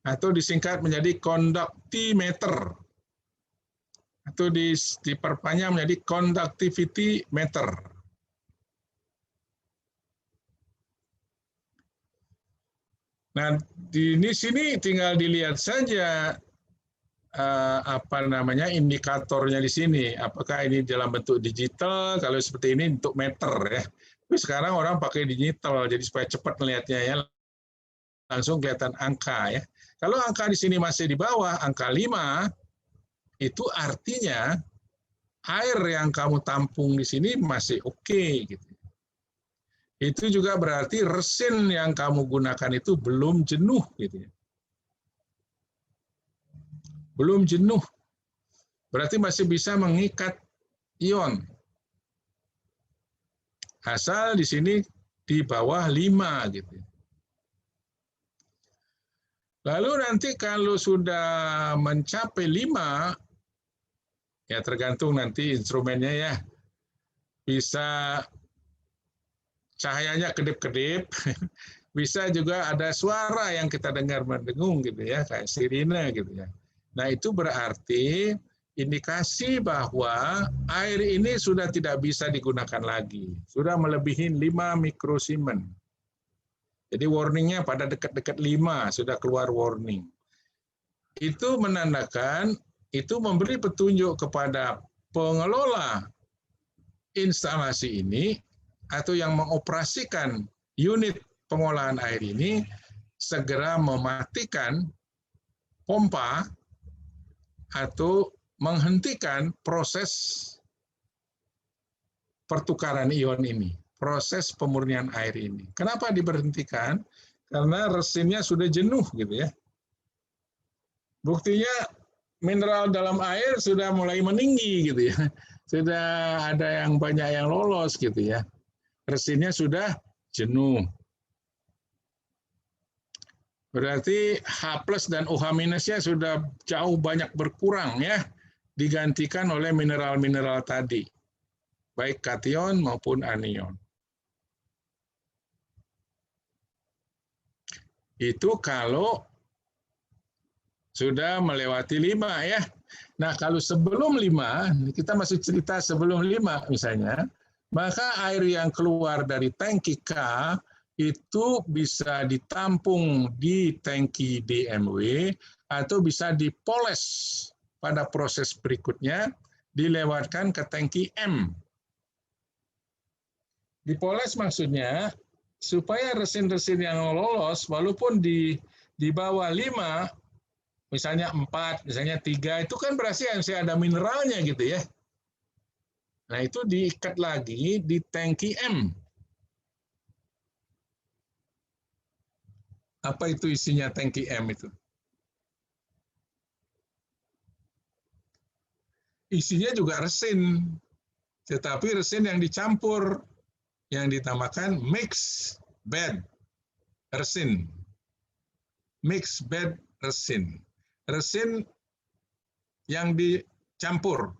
Atau disingkat menjadi conductimeter. Atau diperpanjang menjadi conductivity meter. Nah, di sini tinggal dilihat saja indikatornya di sini. Apakah ini dalam bentuk digital? Kalau seperti ini untuk meter ya. Tapi sekarang orang pakai digital, jadi supaya cepat melihatnya ya, langsung kelihatan angka ya. Kalau angka di sini masih di bawah angka 5, itu artinya air yang kamu tampung di sini masih oke gitu. Itu juga berarti resin yang kamu gunakan itu belum jenuh gitu ya. Belum jenuh. Berarti masih bisa mengikat ion. Asal di sini di bawah 5 gitu. Lalu nanti kalau sudah mencapai 5, ya tergantung nanti instrumennya ya. Bisa cahayanya kedip-kedip, bisa juga ada suara yang kita dengar mendengung gitu ya, kayak sirine gitu ya. Nah itu berarti indikasi bahwa air ini sudah tidak bisa digunakan lagi, sudah melebihi 5 mikrosiemen. Jadi warningnya pada dekat-dekat 5 sudah keluar warning. Itu menandakan, itu memberi petunjuk kepada pengelola instalasi ini atau yang mengoperasikan unit pengolahan air ini segera mematikan pompa atau menghentikan proses pertukaran ion ini, proses pemurnian air ini. Kenapa diberhentikan? Karena resinnya sudah jenuh gitu ya. Buktinya mineral dalam air sudah mulai meninggi gitu ya. Sudah ada yang banyak yang lolos gitu ya. Resinnya sudah jenuh. Berarti H+ dan OH- sudah jauh banyak berkurang ya, digantikan oleh mineral-mineral tadi, baik kation maupun anion. Itu kalau sudah melewati 5 ya. Nah, kalau sebelum 5, kita masih cerita sebelum 5 misalnya, maka air yang keluar dari tangki K itu bisa ditampung di tangki DMW atau bisa dipoles pada proses berikutnya, dilewatkan ke tangki M. Dipoles maksudnya supaya resin-resin yang lolos walaupun di bawah 5, misalnya 4, misalnya 3, itu kan berarti masih ada mineralnya gitu ya. Nah, itu diikat lagi di tangki M. Apa itu isinya tangki M itu? Isinya juga resin, tetapi resin yang dicampur, yang dinamakan mixed bed resin. Mixed bed resin. Resin yang dicampur.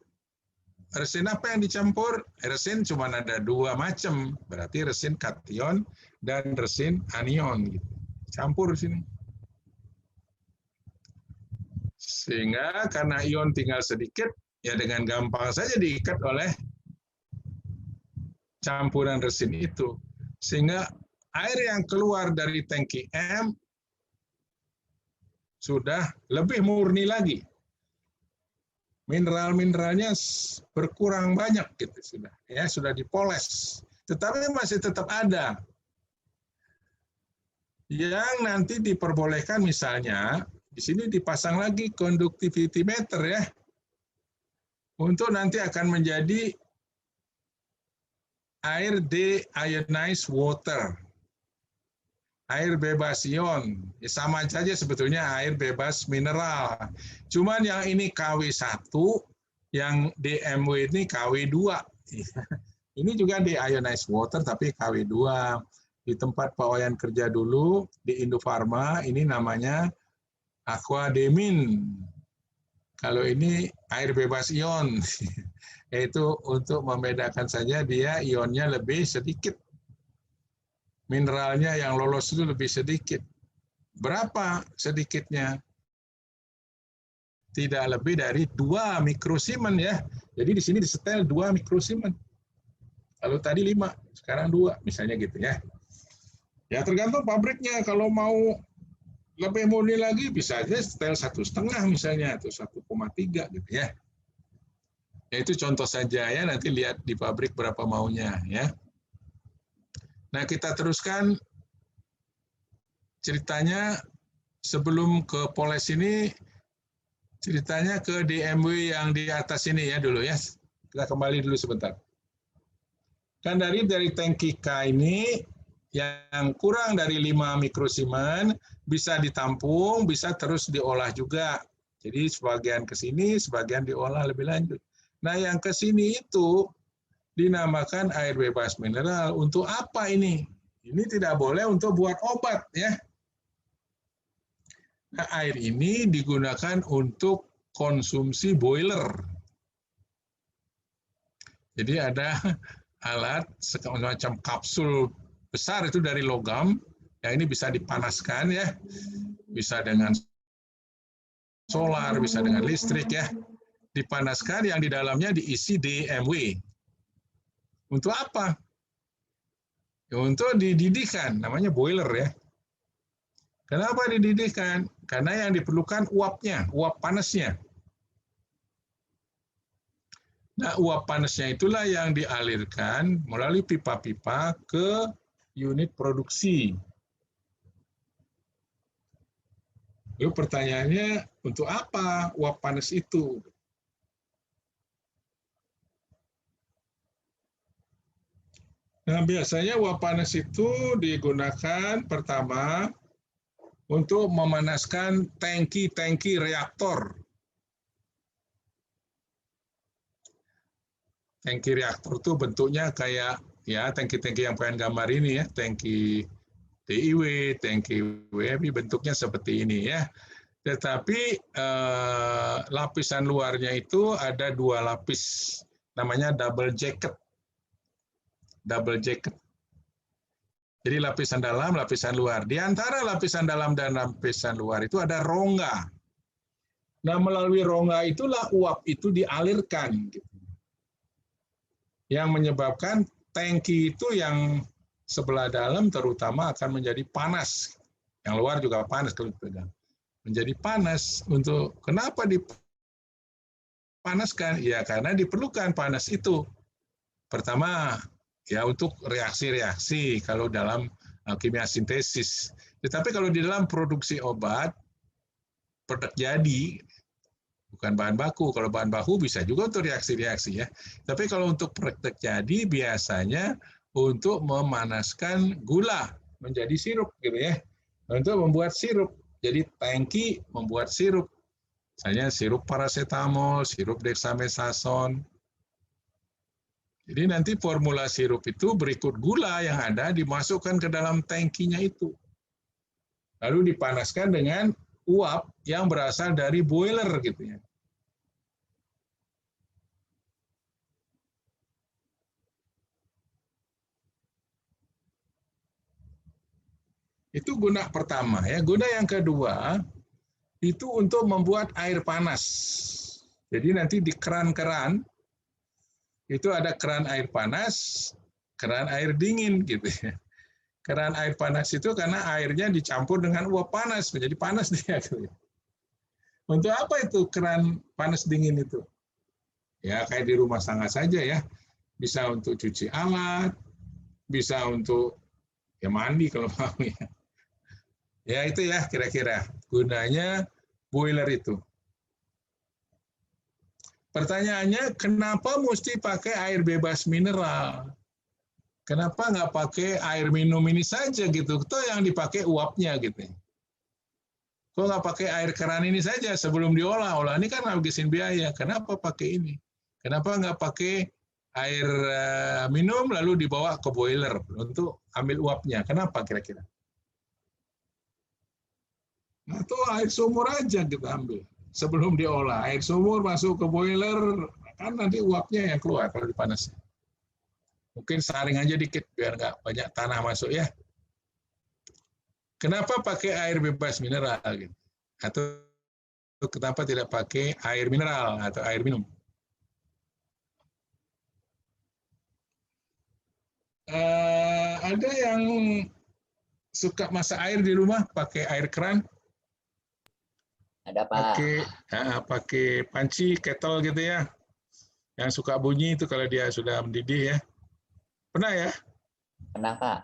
Resin apa yang dicampur? Resin cuma ada 2 macam, berarti resin kation dan resin anion gitu. Campur di sini. Sehingga karena ion tinggal sedikit, ya dengan gampang saja diikat oleh campuran resin itu. Sehingga air yang keluar dari tangki M sudah lebih murni lagi. Mineral-mineralnya berkurang banyak gitu sudah. Ya, sudah dipoles. Tetapi masih tetap ada. Yang nanti diperbolehkan misalnya, di sini dipasang lagi conductivity meter ya, untuk nanti akan menjadi air deionized water, air bebas ion. Ya, sama saja sebetulnya air bebas mineral. Cuman yang ini KW1, yang DMW ini KW2. Ini juga deionized water tapi KW2. Di tempat Pak Wayan kerja dulu, di Indofarma, ini namanya aquademin. Kalau ini air bebas ion, yaitu untuk membedakan saja dia ionnya lebih sedikit. Mineralnya yang lolos itu lebih sedikit. Berapa sedikitnya? Tidak lebih dari 2 mikrosiemens ya. Jadi di sini disetel 2 mikrosiemens. Kalau tadi 5, sekarang 2, misalnya gitu ya. Ya tergantung pabriknya, kalau mau lebih murni lagi bisa aja setel 1,5 misalnya, atau 1,3 gitu ya. Ya itu contoh saja ya, nanti lihat di pabrik berapa maunya ya. Nah kita teruskan ceritanya sebelum ke poles ini, ceritanya ke DMW yang di atas ini ya dulu ya. Kita kembali dulu sebentar. Kan dari tangki K ini, yang kurang dari 5 mikrosiemens bisa ditampung, bisa terus diolah juga. Jadi sebagian ke sini, sebagian diolah lebih lanjut. Nah, yang ke sini itu dinamakan air bebas mineral. Untuk apa ini? Ini tidak boleh untuk buat obat ya. Nah, air ini digunakan untuk konsumsi boiler. Jadi ada alat semacam kapsul besar itu dari logam, ya ini bisa dipanaskan ya, bisa dengan solar, bisa dengan listrik ya, dipanaskan yang di dalamnya diisi DMW. Untuk apa? Ya, untuk dididihkan, namanya boiler ya. Kenapa dididihkan? Karena yang diperlukan uapnya, uap panasnya. Nah, uap panasnya itulah yang dialirkan melalui pipa-pipa ke unit produksi Lalu pertanyaannya, untuk apa uap panas itu? Nah, biasanya uap panas itu digunakan pertama untuk memanaskan tangki-tangki reaktor. Tangki reaktor itu bentuknya kayak ya tangki-tangki yang pengen gambar ini ya, tangki TIW, tangki WMI, bentuknya seperti ini ya. Tetapi lapisan luarnya itu ada 2 lapis, namanya double jacket. Double jacket. Jadi lapisan dalam, lapisan luar. Di antara lapisan dalam dan lapisan luar itu ada rongga. Nah, melalui rongga itulah uap itu dialirkan. Gitu. Yang menyebabkan tangki itu yang sebelah dalam terutama akan menjadi panas. Yang luar juga panas kalau dipegang. Menjadi panas. Untuk kenapa dipanaskan? Ya karena diperlukan panas itu. Pertama, ya untuk reaksi-reaksi kalau dalam kimia sintesis. Tetapi kalau di dalam produksi obat, produk jadi, bukan bahan baku. Kalau bahan baku bisa juga untuk reaksi-reaksi ya. Tapi kalau untuk produk jadi biasanya untuk memanaskan gula menjadi sirup gitu ya. Untuk membuat sirup. Jadi tangki membuat sirup. Misalnya sirup paracetamol, sirup dexamethasone. Jadi nanti formula sirup itu berikut gula yang ada dimasukkan ke dalam tangkinya itu. Lalu dipanaskan dengan uap yang berasal dari boiler gitu ya. Itu guna pertama ya. Guna yang kedua itu untuk membuat air panas. Jadi nanti di keran-keran itu ada keran air panas, keran air dingin gitu ya. Keran air panas itu karena airnya dicampur dengan uap panas, menjadi panas dia. Gitu. Untuk apa itu keran panas dingin itu? Ya kayak di rumah tangga saja ya. Bisa untuk cuci alat, bisa untuk ya mandi kalau mau ya. Ya itu ya kira-kira gunanya boiler itu. Pertanyaannya, kenapa mesti pakai air bebas mineral? Kenapa nggak pakai air minum ini saja gitu? Itu yang dipakai uapnya gitu. Kok nggak pakai air keran ini saja sebelum diolah? Olah ini kan ngabisin biaya. Kenapa pakai ini? Kenapa nggak pakai air minum lalu dibawa ke boiler untuk ambil uapnya? Kenapa kira-kira? Atau air sumur aja kita ambil sebelum diolah. Air sumur masuk ke boiler, kan nanti uapnya yang keluar kalau dipanasin. Mungkin saring aja dikit biar nggak banyak tanah masuk ya. Kenapa pakai air bebas mineral gitu? Atau kenapa tidak pakai air mineral atau air minum? Ada yang suka masak air di rumah pakai air keran? Ada Pak. Pakai panci, kettle gitu ya. Yang suka bunyi itu kalau dia sudah mendidih ya. Pernah ya? Pernah Pak.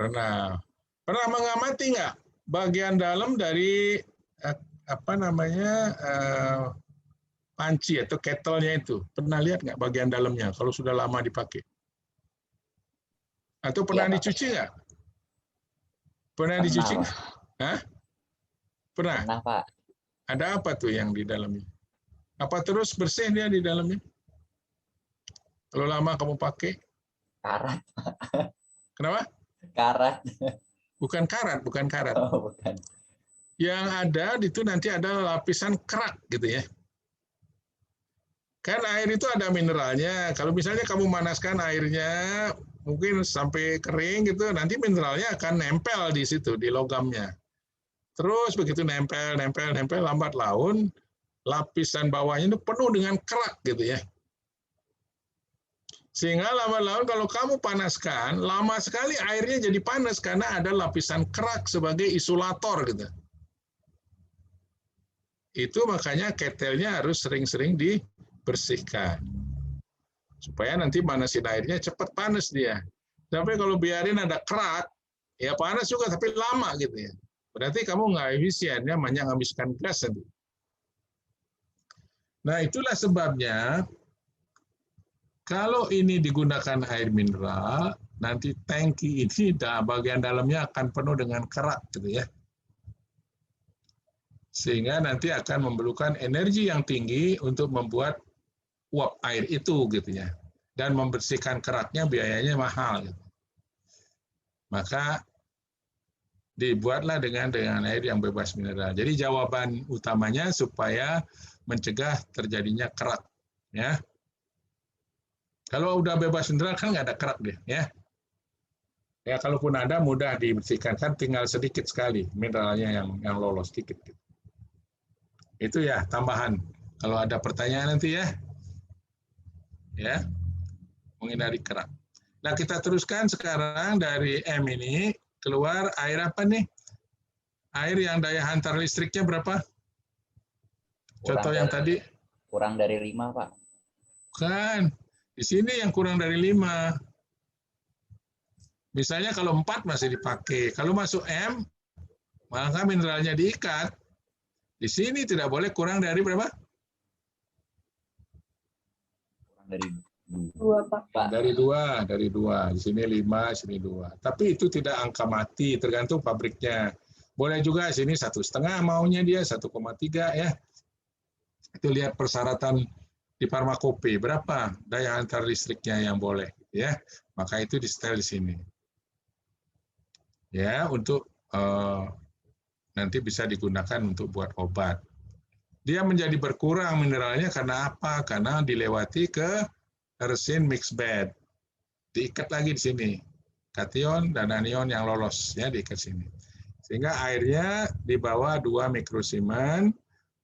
Pernah. Pernah mengamati nggak bagian dalam dari panci atau kettle-nya itu? Pernah lihat nggak bagian dalamnya kalau sudah lama dipakai? Atau pernah Iya, dicuci nggak? Pernah Pernah, dicuci? Pak. Hah? Pernah? Pernah Pak. Ada apa tuh yang di dalamnya? Apa terus bersih dia di dalamnya? Kalau lama kamu pakai? Karat. Kenapa? Karat. Bukan karat, bukan karat. Oh, bukan. Yang ada itu nanti ada lapisan kerak gitu ya. Kan air itu ada mineralnya. Kalau misalnya kamu manaskan airnya mungkin sampai kering gitu, nanti mineralnya akan nempel di situ, di logamnya. Terus begitu nempel, lambat laun, lapisan bawahnya itu penuh dengan kerak gitu ya. Sehingga lambat laun kalau kamu panaskan, lama sekali airnya jadi panas karena ada lapisan kerak sebagai isolator gitu. Itu makanya ketelnya harus sering-sering dibersihkan. Supaya nanti manasin airnya cepat panas dia. Tapi kalau biarin ada kerak, ya panas juga tapi lama gitu ya. Berarti kamu nggak efisien, ya, banyak menghabiskan gas nanti. Nah, itulah sebabnya kalau ini digunakan air mineral, nanti tangki ini bagian dalamnya akan penuh dengan kerak, gitu ya. Sehingga nanti akan memerlukan energi yang tinggi untuk membuat uap air itu, gitu ya. Dan membersihkan keraknya biayanya mahal. Gitu. Maka dibuatlah dengan air yang bebas mineral. Jadi jawaban utamanya supaya mencegah terjadinya kerak, ya. Kalau udah bebas mineral kan nggak ada kerak deh, ya. Ya kalaupun ada mudah dibersihkan, kan tinggal sedikit sekali mineralnya yang lolos sedikit. Gitu. Itu ya tambahan. Kalau ada pertanyaan nanti ya, menghindari kerak. Nah kita teruskan sekarang dari M ini. Keluar air apa nih? Air yang daya hantar listriknya berapa? Contoh yang tadi? Kurang dari 5, Pak. Bukan. Di sini yang kurang dari 5. Misalnya kalau 4 masih dipakai. Kalau masuk M, maka mineralnya diikat. Di sini tidak boleh kurang dari berapa? Kurang dari 2, Pak. Dari 2. Di sini 5, sini 2. Tapi itu tidak angka mati, tergantung pabriknya. Boleh juga sini 1,5 maunya dia, 1,3 ya. Itu lihat persyaratan di farmakope berapa daya antar listriknya yang boleh, ya. Maka itu di setel di sini. Ya, untuk nanti bisa digunakan untuk buat obat. Dia menjadi berkurang mineralnya karena apa? Karena dilewati ke resin mixed bed. Diikat lagi di sini. Kation dan anion yang lolos ya diikat sini. Sehingga airnya di bawah 2 mikrosiemens,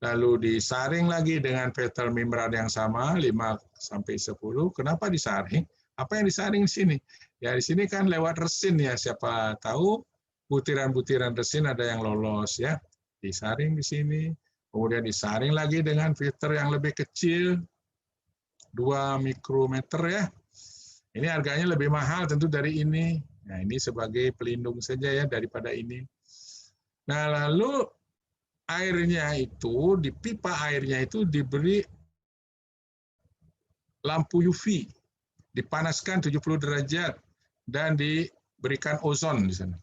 lalu disaring lagi dengan fatal membran yang sama 5 sampai 10. Kenapa disaring? Apa yang disaring di sini? Ya di sini kan lewat resin ya, siapa tahu butiran-butiran resin ada yang lolos ya. Disaring di sini, kemudian disaring lagi dengan filter yang lebih kecil 2 mikrometer ya. Ini harganya lebih mahal tentu dari ini. Nah, ini sebagai pelindung saja ya daripada ini. Nah, lalu airnya itu, di pipa airnya itu diberi lampu UV. Dipanaskan 70 derajat dan diberikan ozon di sana.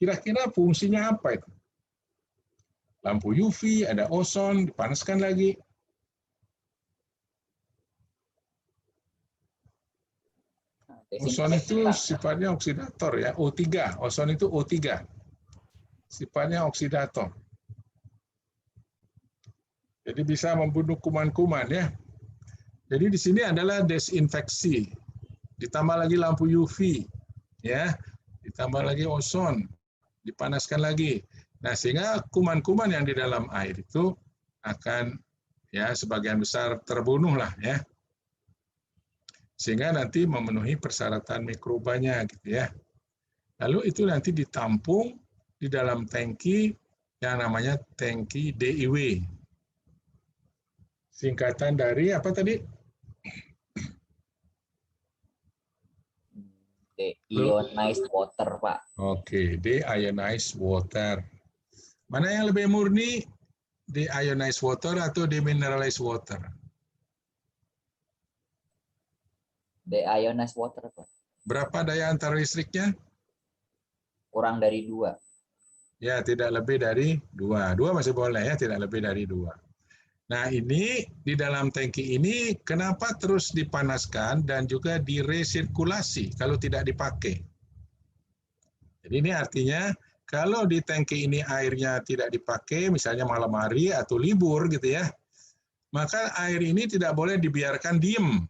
Kira-kira fungsinya apa itu? Lampu UV, ada ozon, dipanaskan lagi. Ozon itu sifatnya oksidator ya, O3. Ozon itu O3. Sifatnya oksidator. Jadi bisa membunuh kuman-kuman ya. Jadi di sini adalah desinfeksi. Ditambah lagi lampu UV ya. Ditambah lagi ozon. Dipanaskan lagi. Nah, sehingga kuman-kuman yang di dalam air itu akan ya sebagian besar terbunuh lah ya. Sehingga nanti memenuhi persyaratan mikrobanya gitu ya. Lalu itu nanti ditampung di dalam tangki yang namanya tangki DIW. Singkatan dari apa tadi? Deionized water, Pak. Oke, deionized water. Mana yang lebih murni? Deionized water atau demineralized water? Deionized water, Pak. Berapa daya antar listriknya? Kurang dari 2. Ya, tidak lebih dari 2. 2 masih boleh ya, tidak lebih dari 2. Nah, ini di dalam tangki ini kenapa terus dipanaskan dan juga diresirkulasi kalau tidak dipakai? Jadi ini artinya kalau di tangki ini airnya tidak dipakai, misalnya malam hari atau libur gitu ya, maka air ini tidak boleh dibiarkan diem.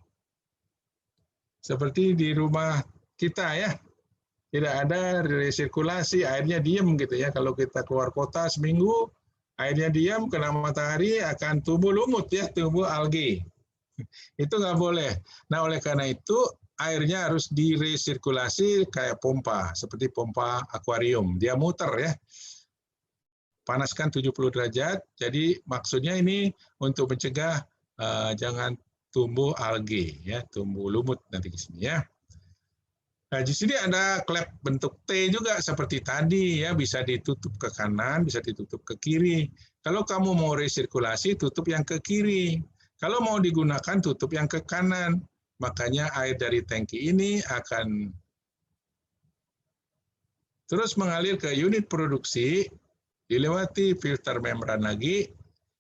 Seperti di rumah kita ya, tidak ada resirkulasi, airnya diem gitu ya. Kalau kita keluar kota seminggu, airnya diam, kena matahari akan tumbuh lumut ya, tumbuh algae. Itu nggak boleh. Nah oleh karena itu airnya harus diresirkulasi kayak pompa, seperti pompa akuarium. Dia muter ya. Panaskan 70 derajat, jadi maksudnya ini untuk mencegah jangan tumbuh algae ya, tumbuh lumut nanti di sini ya. Nah, di sini ada klep bentuk T juga seperti tadi ya, bisa ditutup ke kanan, bisa ditutup ke kiri. Kalau kamu mau resirkulasi, tutup yang ke kiri. Kalau mau digunakan, tutup yang ke kanan. Makanya air dari tangki ini akan terus mengalir ke unit produksi, dilewati filter membran lagi,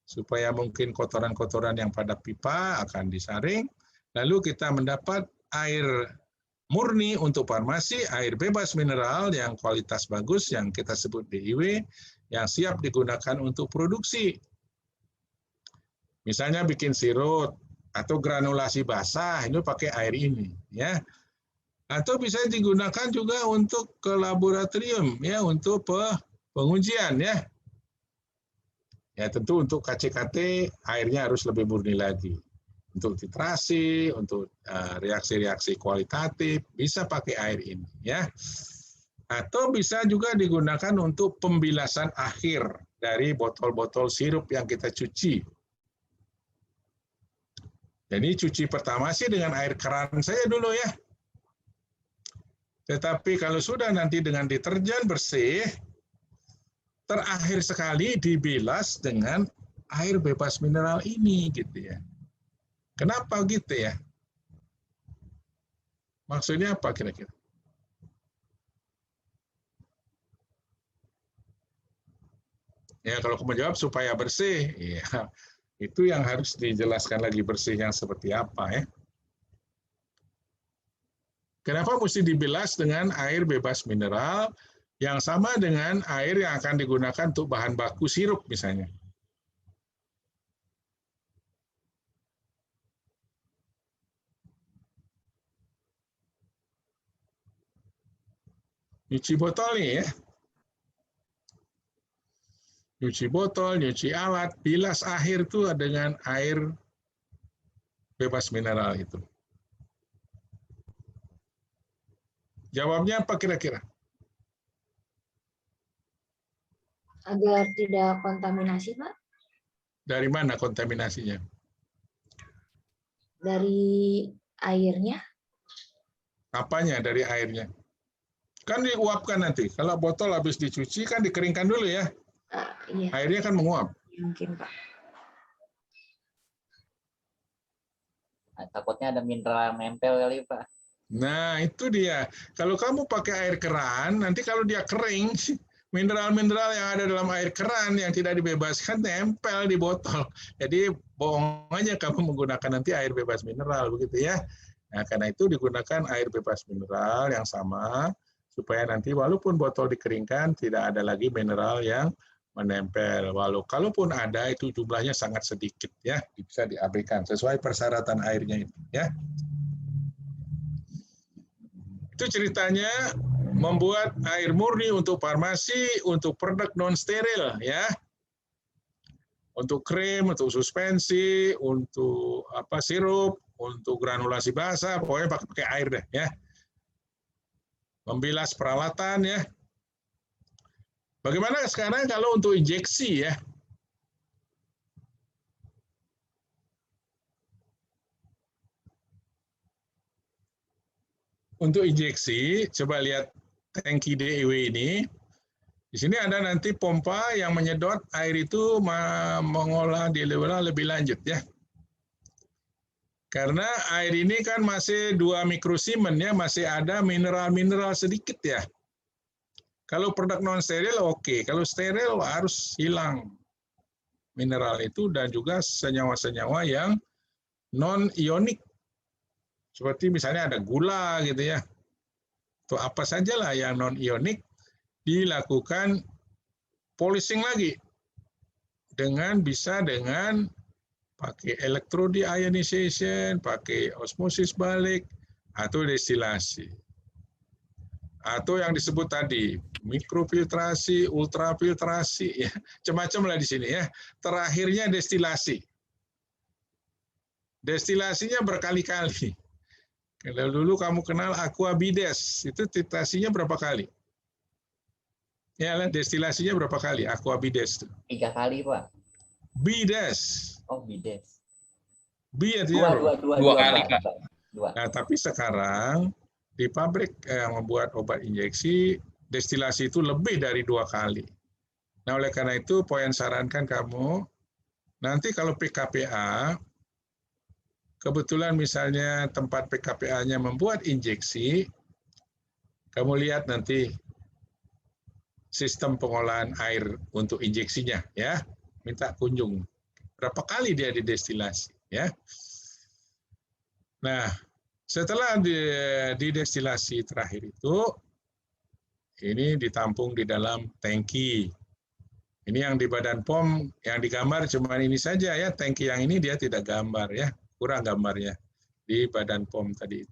supaya mungkin kotoran-kotoran yang pada pipa akan disaring. Lalu kita mendapat air murni untuk farmasi, air bebas mineral yang kualitas bagus yang kita sebut DIW, yang siap digunakan untuk produksi. Misalnya bikin sirup atau granulasi basah, itu pakai air ini, ya. Atau bisa digunakan juga untuk ke laboratorium, ya, untuk pengujian, ya. Ya tentu untuk KCKT airnya harus lebih murni lagi. Untuk titrasi, untuk reaksi-reaksi kualitatif, bisa pakai air ini, ya. Atau bisa juga digunakan untuk pembilasan akhir dari botol-botol sirup yang kita cuci. Jadi cuci pertama sih dengan air keran saja dulu ya. Tetapi kalau sudah nanti dengan deterjen bersih, terakhir sekali dibilas dengan air bebas mineral ini gitu ya. Kenapa gitu ya? Maksudnya apa kira-kira? Ya kalau kamu jawab supaya bersih, ya itu yang harus dijelaskan lagi bersihnya seperti apa ya. Kenapa mesti dibilas dengan air bebas mineral yang sama dengan air yang akan digunakan untuk bahan baku sirup misalnya? Nyuci botol nih ya. Nyuci botol, nyuci alat, bilas akhir itu dengan air bebas mineral itu. Jawabnya apa kira-kira? Agar tidak kontaminasi, Pak. Dari mana kontaminasinya? Dari airnya. Apanya dari airnya? Kan diuapkan nanti. Kalau botol habis dicuci kan dikeringkan dulu ya. Iya, Airnya kan menguap. mungkin, Pak. Takutnya ada mineral nempel kali, Pak. Nah, itu dia. Kalau kamu pakai air keran, nanti kalau dia kering, mineral-mineral yang ada dalam air keran yang tidak dibebaskan nempel di botol. Jadi bohong aja kamu menggunakan nanti air bebas mineral begitu ya. Nah, karena itu digunakan air bebas mineral yang sama supaya nanti walaupun botol dikeringkan tidak ada lagi mineral yang menempel. Kalaupun ada itu jumlahnya sangat sedikit ya, bisa diabaikan sesuai persyaratan airnya itu ya. Itu ceritanya membuat air murni untuk farmasi, untuk produk non steril ya. Untuk krim, untuk suspensi, untuk sirup, untuk granulasi basah, pokoknya pakai air deh ya. Membilas peralatan ya. Bagaimana sekarang kalau untuk injeksi ya? Untuk injeksi, coba lihat tangki DIW ini. Di sini ada nanti pompa yang menyedot air itu mengolah diolah lebih lanjut ya. Karena air ini kan masih 2 mikrosimen ya, masih ada mineral-mineral sedikit ya. Kalau produk non steril oke, kalau steril harus hilang mineral itu dan juga senyawa-senyawa yang non ionik. Seperti misalnya ada gula gitu ya. Atau apa sajalah yang non ionik dilakukan polishing lagi bisa dengan pakai electrodeionization, pakai osmosis balik atau destilasi. Atau yang disebut tadi mikrofiltrasi, ultrafiltrasi ya, macam-macam lah di sini ya. Terakhirnya destilasi. Destilasinya berkali-kali. Kalau dulu kamu kenal aquabides, itu titrasinya berapa kali? Ya, destilasinya berapa kali? Aquabides. 3 kali, Pak. Bides. Oh, bides. Bi artinya Dua kali, Pak. Pak. Dua. Nah, tapi sekarang di pabrik yang membuat obat injeksi, destilasi itu lebih dari 2 kali. Nah, oleh karena itu, poin sarankan kamu, nanti kalau PKPA, kebetulan misalnya tempat PKPA-nya membuat injeksi, kamu lihat nanti sistem pengolahan air untuk injeksinya, ya. Minta kunjung. Berapa kali dia didestilasi, ya. Nah, setelah didestilasi terakhir itu, ini ditampung di dalam tangki. Ini yang di badan POM, yang digambar cuma ini saja ya, tangki yang ini dia tidak gambar ya, kurang gambarnya di badan POM tadi.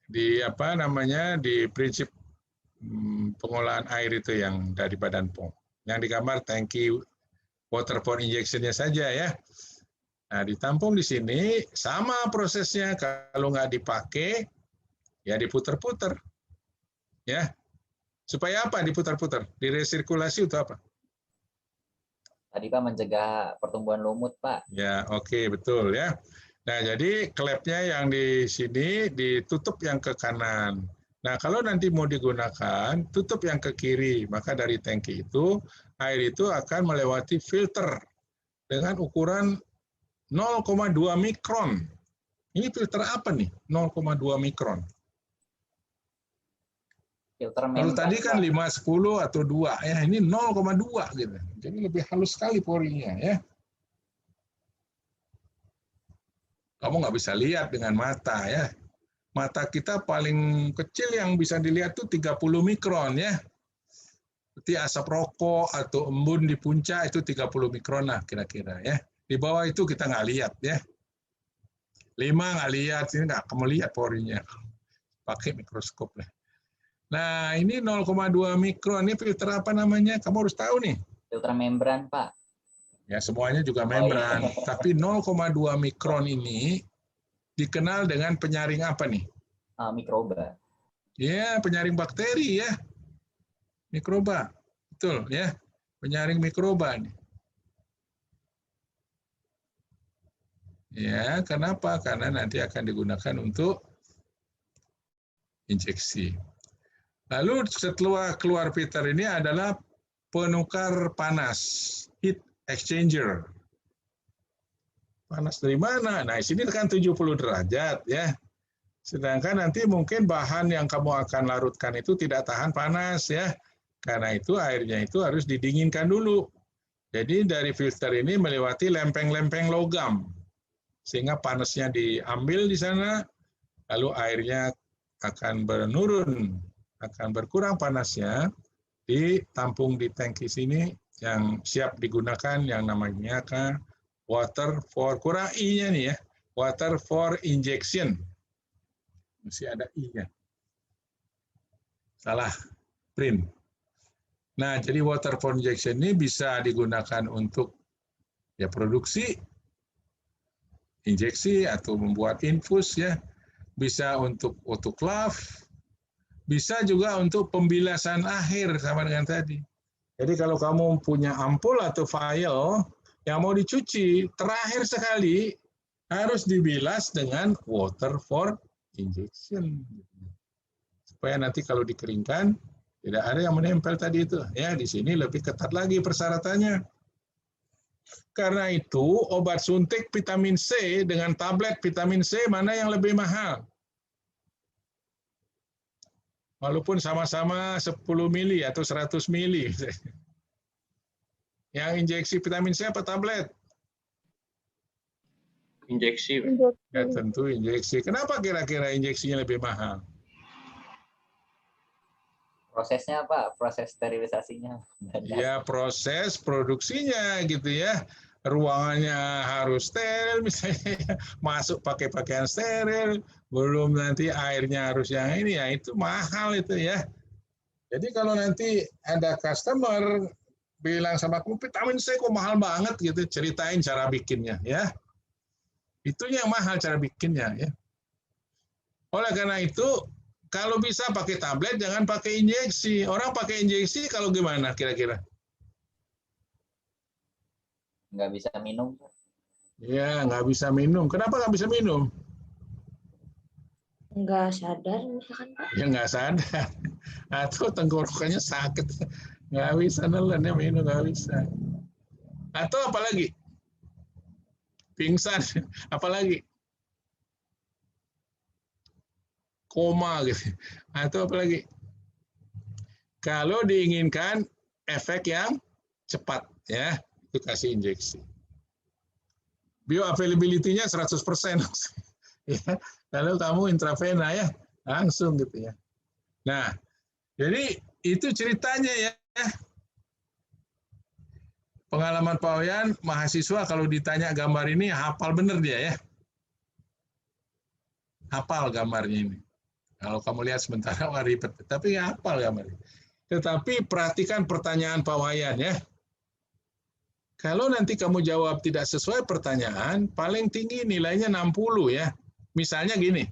Di apa namanya, di prinsip pengolahan air itu yang dari badan POM. Yang digambar tangki waterborne injection-nya saja ya. Nah, ditampung di sini, sama prosesnya, kalau nggak dipakai, ya diputer-puter. Ya, supaya apa diputar-putar? Diresirkulasi untuk apa? Tadi Pak mencegah pertumbuhan lumut Pak. Ya, oke, betul ya. Nah, jadi klepnya yang di sini ditutup yang ke kanan. Nah, kalau nanti mau digunakan, tutup yang ke kiri. Maka dari tangki itu, air itu akan melewati filter dengan ukuran 0,2 mikron. Ini filter apa nih? 0,2 mikron. Filter Kalau membran, tadi kan Pak. 5, 10 atau 2, ya ini 0,2 gitu. Jadi lebih halus sekali porinya ya. Kamu nggak bisa lihat dengan mata ya. Mata kita paling kecil yang bisa dilihat tuh 30 mikron ya. Seperti asap rokok atau embun di puncak itu 30 mikron lah kira-kira ya. Di bawah itu kita nggak lihat ya. 5 nggak lihat, ini nggak kamu lihat porinya. Pakai mikroskop lah. Nah, ini 0,2 mikron, ini filter apa namanya? Kamu harus tahu nih. Filter membran Pak. Ya, semuanya juga Oh, membran. iya. Tapi 0,2 mikron ini dikenal dengan penyaring apa nih? Mikroba. Ya, penyaring bakteri ya. Mikroba. Betul ya. Penyaring mikroba nih. Ya, kenapa? Karena nanti akan digunakan untuk injeksi. Lalu setelah keluar filter ini adalah penukar panas, heat exchanger. Panas dari mana? Nah, di sini kan 70 derajat ya. Sedangkan nanti mungkin bahan yang kamu akan larutkan itu tidak tahan panas ya. Karena itu airnya itu harus didinginkan dulu. Jadi dari filter ini melewati lempeng-lempeng logam. Sehingga panasnya diambil di sana, lalu airnya akan menurun, akan berkurang panasnya, ditampung di tangki sini yang siap digunakan yang namanya water for, kurang I-nya nih ya, water for injection. Mesti ada I-nya. Salah, print. Nah, jadi water for injection ini bisa digunakan untuk ya produksi, injeksi atau membuat infus ya, bisa untuk autoclave, bisa juga untuk pembilasan akhir sama dengan tadi. Jadi kalau kamu punya ampul atau vial yang mau dicuci, terakhir sekali harus dibilas dengan water for injection. Supaya nanti kalau dikeringkan, tidak ada yang menempel tadi itu. Ya, di sini lebih ketat lagi persyaratannya. Karena itu, obat suntik vitamin C dengan tablet vitamin C mana yang lebih mahal? Walaupun sama-sama 10 mili atau 100 mili. Yang injeksi vitamin C apa tablet? Injeksi. Ya tentu injeksi. Kenapa kira-kira injeksinya lebih mahal? Prosesnya Pak, proses sterilisasinya. Ya proses produksinya gitu ya. Ruangannya harus steril misalnya, masuk pakai pakaian steril, belum nanti airnya harus yang ini ya, itu mahal itu ya. Jadi kalau nanti ada customer bilang sama aku, vitamin C kok mahal banget gitu, ceritain cara bikinnya ya. Itu yang mahal cara bikinnya ya. Oleh karena itu, kalau bisa pakai tablet, jangan pakai injeksi. Orang pakai injeksi kalau gimana kira-kira? Nggak bisa minum. Ya, nggak bisa minum. Kenapa nggak bisa minum? nggak sadar misalkan Pak. Ya nggak sadar. Atau tenggorokannya sakit. Nggak bisa nelen ya minum, nggak bisa. Atau apalagi? Pingsan, apalagi? Koma gitu. Atau apalagi? Kalau diinginkan efek yang cepat, ya, itu kasih injeksi. Bioavailability-nya 100%. Ya, kalau kamu intravena ya, langsung gitu ya. Nah, jadi itu ceritanya ya. Pengalaman Pak Wayan, mahasiswa kalau ditanya gambar ini hafal bener dia ya. Hafal gambarnya ini. Kalau kamu lihat sementara wah ribet, tapi hafal gambarnya. Tetapi perhatikan pertanyaan Pak Wayan ya. Kalau nanti kamu jawab tidak sesuai pertanyaan, paling tinggi nilainya 60 ya. Misalnya gini,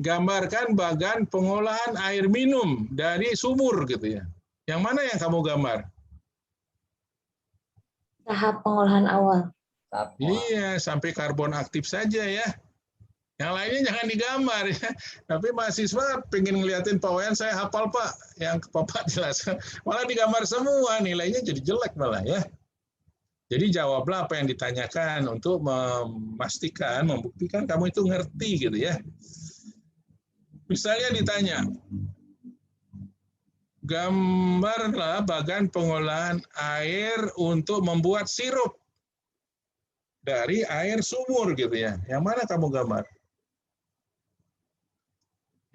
gambarkan bagan pengolahan air minum dari sumur gitu ya. Yang mana yang kamu gambar? Tahap pengolahan awal. Iya, sampai karbon aktif saja ya. Yang lainnya jangan digambar ya. Tapi mahasiswa pengen ngeliatin Pak Wayan, saya hafal Pak. Yang Bapak jelaskan. Malah digambar semua, nilainya jadi jelek malah ya. Jadi jawablah apa yang ditanyakan untuk memastikan, membuktikan kamu itu ngerti gitu ya. Misalnya ditanya, gambarlah bagan pengolahan air untuk membuat sirup dari air sumur gitu ya. Yang mana kamu gambar?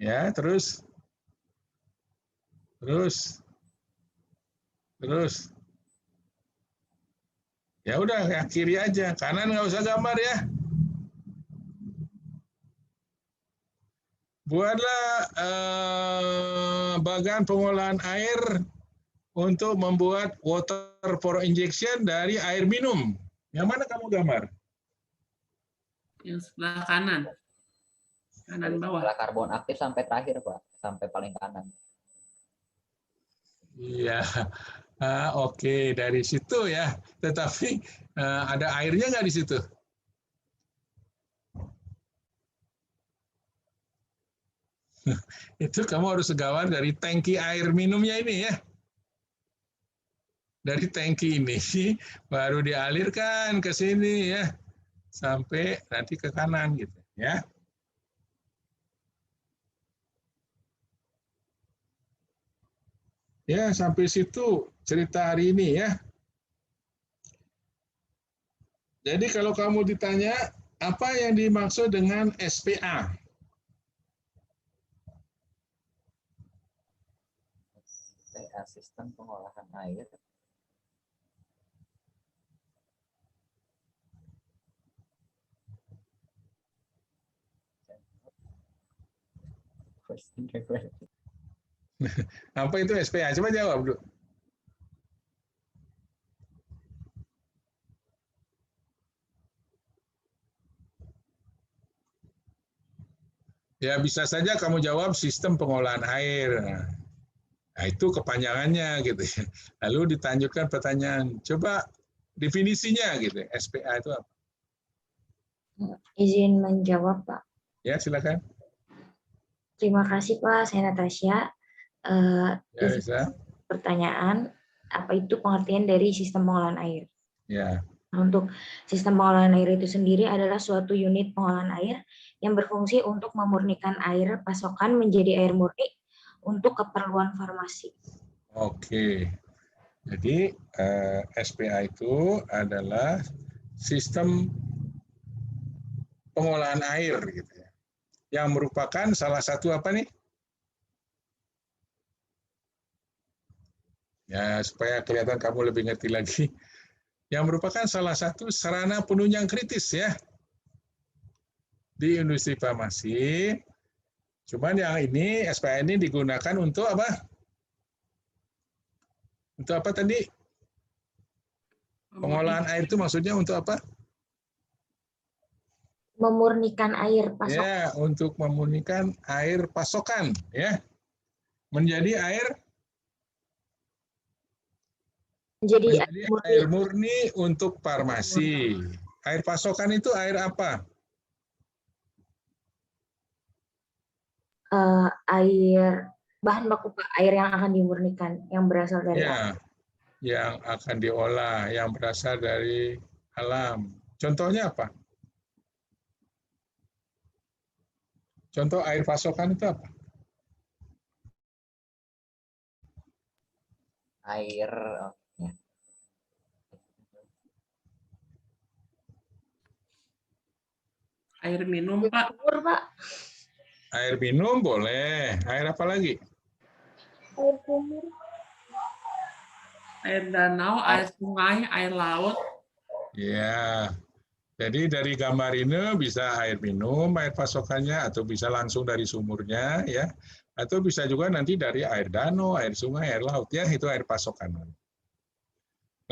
Ya, terus. Ya udah, ya kiri aja, kanan nggak usah gambar ya. Buatlah bagan pengolahan air untuk membuat water for injection dari air minum. Yang mana kamu gambar? Yang sebelah kanan. Kanan bawah. Setelah karbon aktif sampai terakhir Pak, sampai paling kanan. Iya, oke, dari situ ya. Tetapi ada airnya nggak di situ? Itu kamu harus gambar dari tangki air minumnya ini ya. Dari tangki ini baru dialirkan ke sini ya. Sampai nanti ke kanan gitu ya. Ya, sampai situ cerita hari ini ya. Jadi kalau kamu ditanya apa yang dimaksud dengan SPA? Sistem pengolahan air. Apa itu SPA? Coba jawab dulu. Ya bisa saja kamu jawab sistem pengolahan air. Nah itu kepanjangannya gitu ya. Lalu ditanyakan pertanyaan, coba definisinya gitu. SPA itu apa? Izin menjawab Pak. Ya silakan. Terima kasih Pak, saya Natasha. Ya bisa. Pertanyaan, apa itu pengertian dari sistem pengolahan air? Ya. Untuk sistem pengolahan air itu sendiri adalah suatu unit pengolahan air yang berfungsi untuk memurnikan air pasokan menjadi air murni untuk keperluan farmasi. Oke. Jadi SPA itu adalah sistem pengolahan air gitu ya. Yang merupakan salah satu apa nih? Ya, supaya kelihatan kamu lebih ngerti lagi. Yang merupakan salah satu sarana penunjang kritis ya di industri farmasi. Cuman yang ini SPA ini digunakan untuk apa? Untuk apa tadi? Pengolahan air itu maksudnya untuk apa? Memurnikan air pasokan. Ya, untuk memurnikan air pasokan ya. Menjadi air Menjadi air murni untuk farmasi. Air pasokan itu air apa? air bahan baku Pak, air yang akan dimurnikan yang berasal dari Ya, yang akan diolah, yang berasal dari alam. Contohnya apa? Contoh air pasokan itu apa? Air, ya. Air minum, Pak. sumur Pak. Air minum boleh. Air apa lagi? Air sumur. Air danau, air sungai, air laut. Ya. Jadi dari gambar ini bisa air minum, air pasokannya, atau bisa langsung dari sumurnya, ya, atau bisa juga nanti dari air danau, air sungai, air laut, ya, itu air pasokan.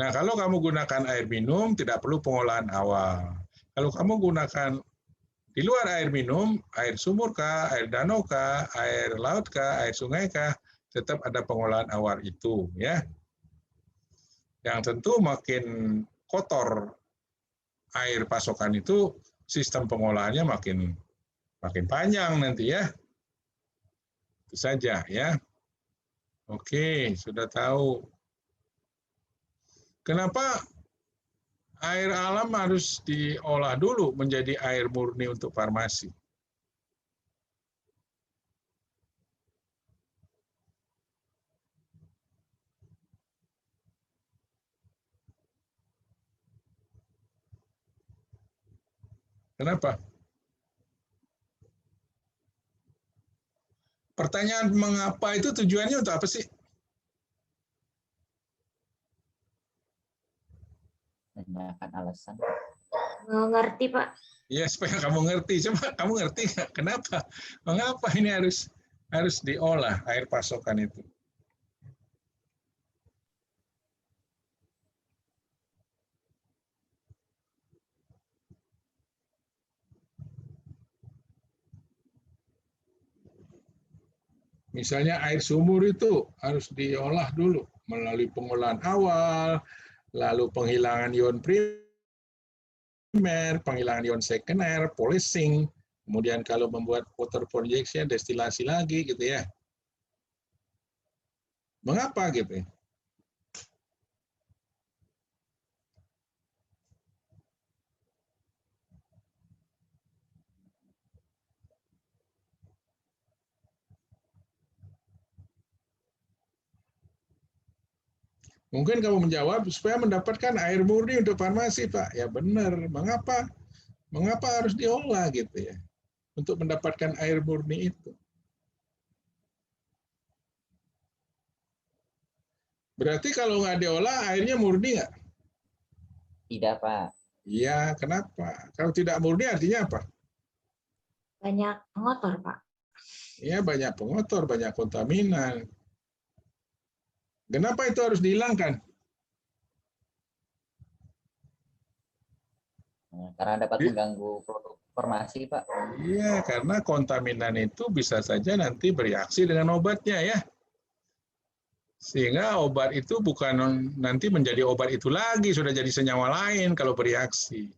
Nah, kalau kamu gunakan air minum, tidak perlu pengolahan awal. Kalau kamu gunakan di luar air minum, air sumur kah, air danau kah, air laut kah, air sungai kah, tetap ada pengolahan awal itu, ya. Yang tentu makin kotor air pasokan itu, sistem pengolahannya makin panjang nanti, ya. Itu saja, ya. Oke, sudah tahu. Kenapa air alam harus diolah dulu menjadi air murni untuk farmasi? Kenapa? Pertanyaan mengapa itu tujuannya untuk apa sih? Tanyakan alasan. Ngerti Pak. Ya, supaya kamu ngerti. Coba kamu ngerti nggak? Kenapa? Mengapa ini harus diolah air pasokan itu? Misalnya air sumur itu harus diolah dulu melalui pengolahan awal, lalu penghilangan ion primer, penghilangan ion sekunder, polishing, kemudian kalau membuat water projection, destilasi lagi gitu ya. Mengapa gitu? Mungkin kamu menjawab supaya mendapatkan air murni untuk farmasi, Pak. Ya benar. Mengapa? Mengapa harus diolah gitu ya? Untuk mendapatkan air murni itu. Berarti kalau nggak diolah, airnya murni nggak? Tidak, Pak. Iya, kenapa? Kalau tidak murni artinya apa? Banyak pengotor Pak. Ya, banyak pengotor, banyak kontaminan. Kenapa itu harus dihilangkan? Karena dapat mengganggu produk farmasi, Pak. Iya, karena kontaminan itu bisa saja nanti bereaksi dengan obatnya ya. Sehingga obat itu bukan nanti menjadi obat itu lagi, sudah jadi senyawa lain kalau bereaksi.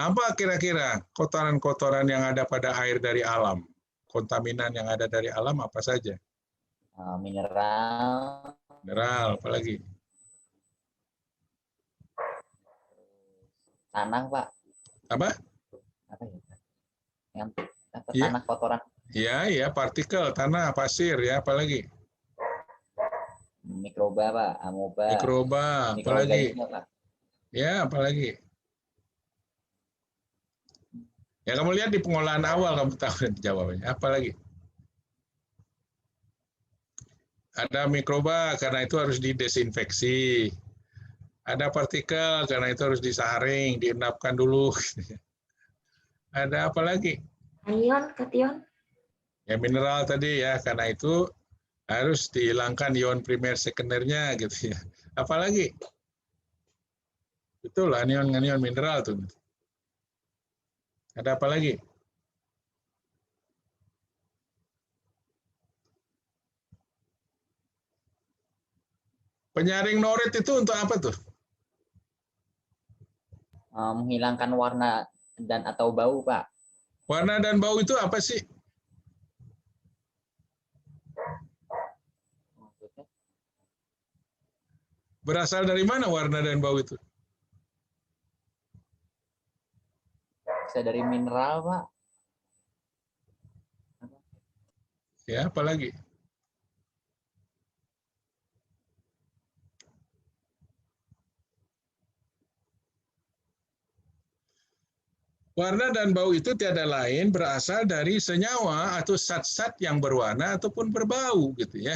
Apa kira-kira kotoran-kotoran yang ada pada air dari alam? Kontaminan yang ada dari alam apa saja? Mineral, Mineral, apalagi? tanah, Pak. Apa? Apa ya, Pak? Yang apa, Iya. tanah kotoran. Ya, partikel, tanah, pasir, ya, apalagi? Mikroba, Pak. Amoeba. Mikroba, apalagi? Mikroorganisme, Pak. Ya, apalagi? Ya, kamu lihat di pengolahan awal, kamu tahu nanti jawabannya. Apalagi? Ada mikroba, karena itu harus didesinfeksi. Ada partikel, karena itu harus disaring, diendapkan dulu. Ada apa lagi? Anion, kation. Ya mineral tadi ya, karena itu harus dihilangkan ion primer sekundernya gitu ya. Apalagi? Betul, anion mineral tuh. Ada apa lagi? Penyaring norit itu untuk apa tuh? Menghilangkan warna dan atau bau, Pak. Warna dan bau itu apa sih? Berasal dari mana warna dan bau itu? Bisa dari mineral, Pak. Ya, apalagi? Warna dan bau itu tiada lain berasal dari senyawa atau zat-zat yang berwarna ataupun berbau gitu ya.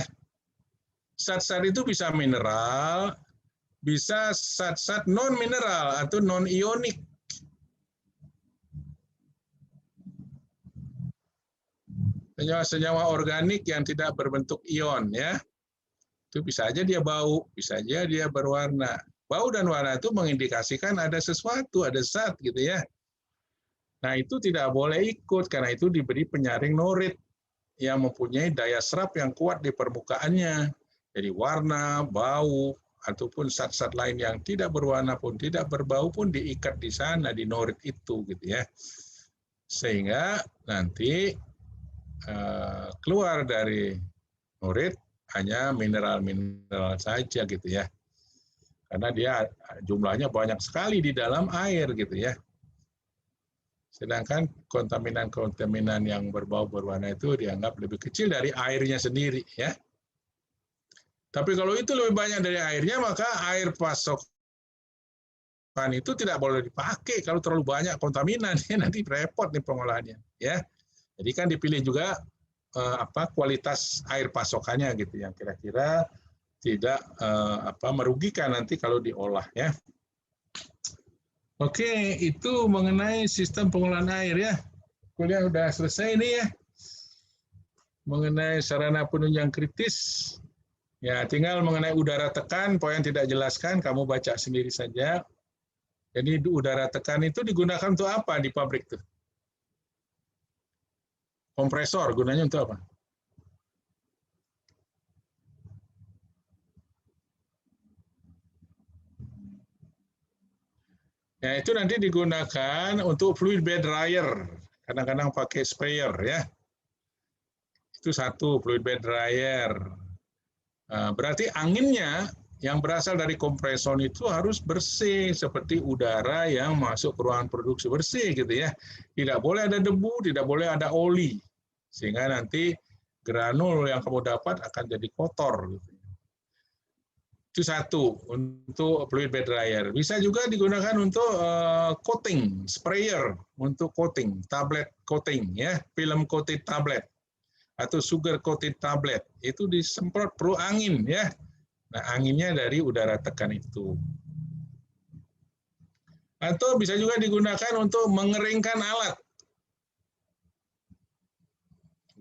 Zat-zat itu bisa mineral, bisa zat-zat non mineral atau non ionik. Senyawa-senyawa organik yang tidak berbentuk ion ya. Itu bisa aja dia bau, bisa aja dia berwarna. Bau dan warna itu mengindikasikan ada sesuatu, ada zat gitu ya. Nah, itu tidak boleh ikut karena itu diberi penyaring norit yang mempunyai daya serap yang kuat di permukaannya. Jadi warna, bau, ataupun zat-zat lain yang tidak berwarna pun tidak berbau pun diikat di sana di norit itu gitu ya. Sehingga nanti keluar dari norit hanya mineral-mineral saja gitu ya. Karena dia jumlahnya banyak sekali di dalam air gitu ya. Sedangkan kontaminan-kontaminan yang berbau berwarna itu dianggap lebih kecil dari airnya sendiri ya. Tapi kalau itu lebih banyak dari airnya, maka air pasokan itu tidak boleh dipakai kalau terlalu banyak kontaminan ya, nanti repot nih pengolahannya ya. Jadi kan dipilih juga kualitas air pasokannya gitu yang kira-kira tidak merugikan nanti kalau diolah ya. Oke, itu mengenai sistem pengolahan air ya. Kuliah udah selesai ini ya. Mengenai sarana penunjang kritis. Ya, tinggal mengenai udara tekan, poin tidak jelaskan, kamu baca sendiri saja. Jadi udara tekan itu digunakan untuk apa di pabrik tuh? Kompresor, gunanya untuk apa? Ya, itu nanti digunakan untuk fluid bed dryer. Kadang-kadang pakai sprayer ya. Itu satu, fluid bed dryer. Berarti anginnya yang berasal dari kompresor itu harus bersih, seperti udara yang masuk ke ruangan produksi bersih gitu ya. Tidak boleh ada debu, tidak boleh ada oli. Sehingga nanti granul yang kamu dapat akan jadi kotor gitu. Itu satu, untuk fluid bed dryer. Bisa juga digunakan untuk coating, sprayer untuk coating, tablet coating ya, film coated tablet atau sugar coated tablet. Itu disemprot perlu angin ya. Nah, anginnya dari udara tekan itu. Atau bisa juga digunakan untuk mengeringkan alat.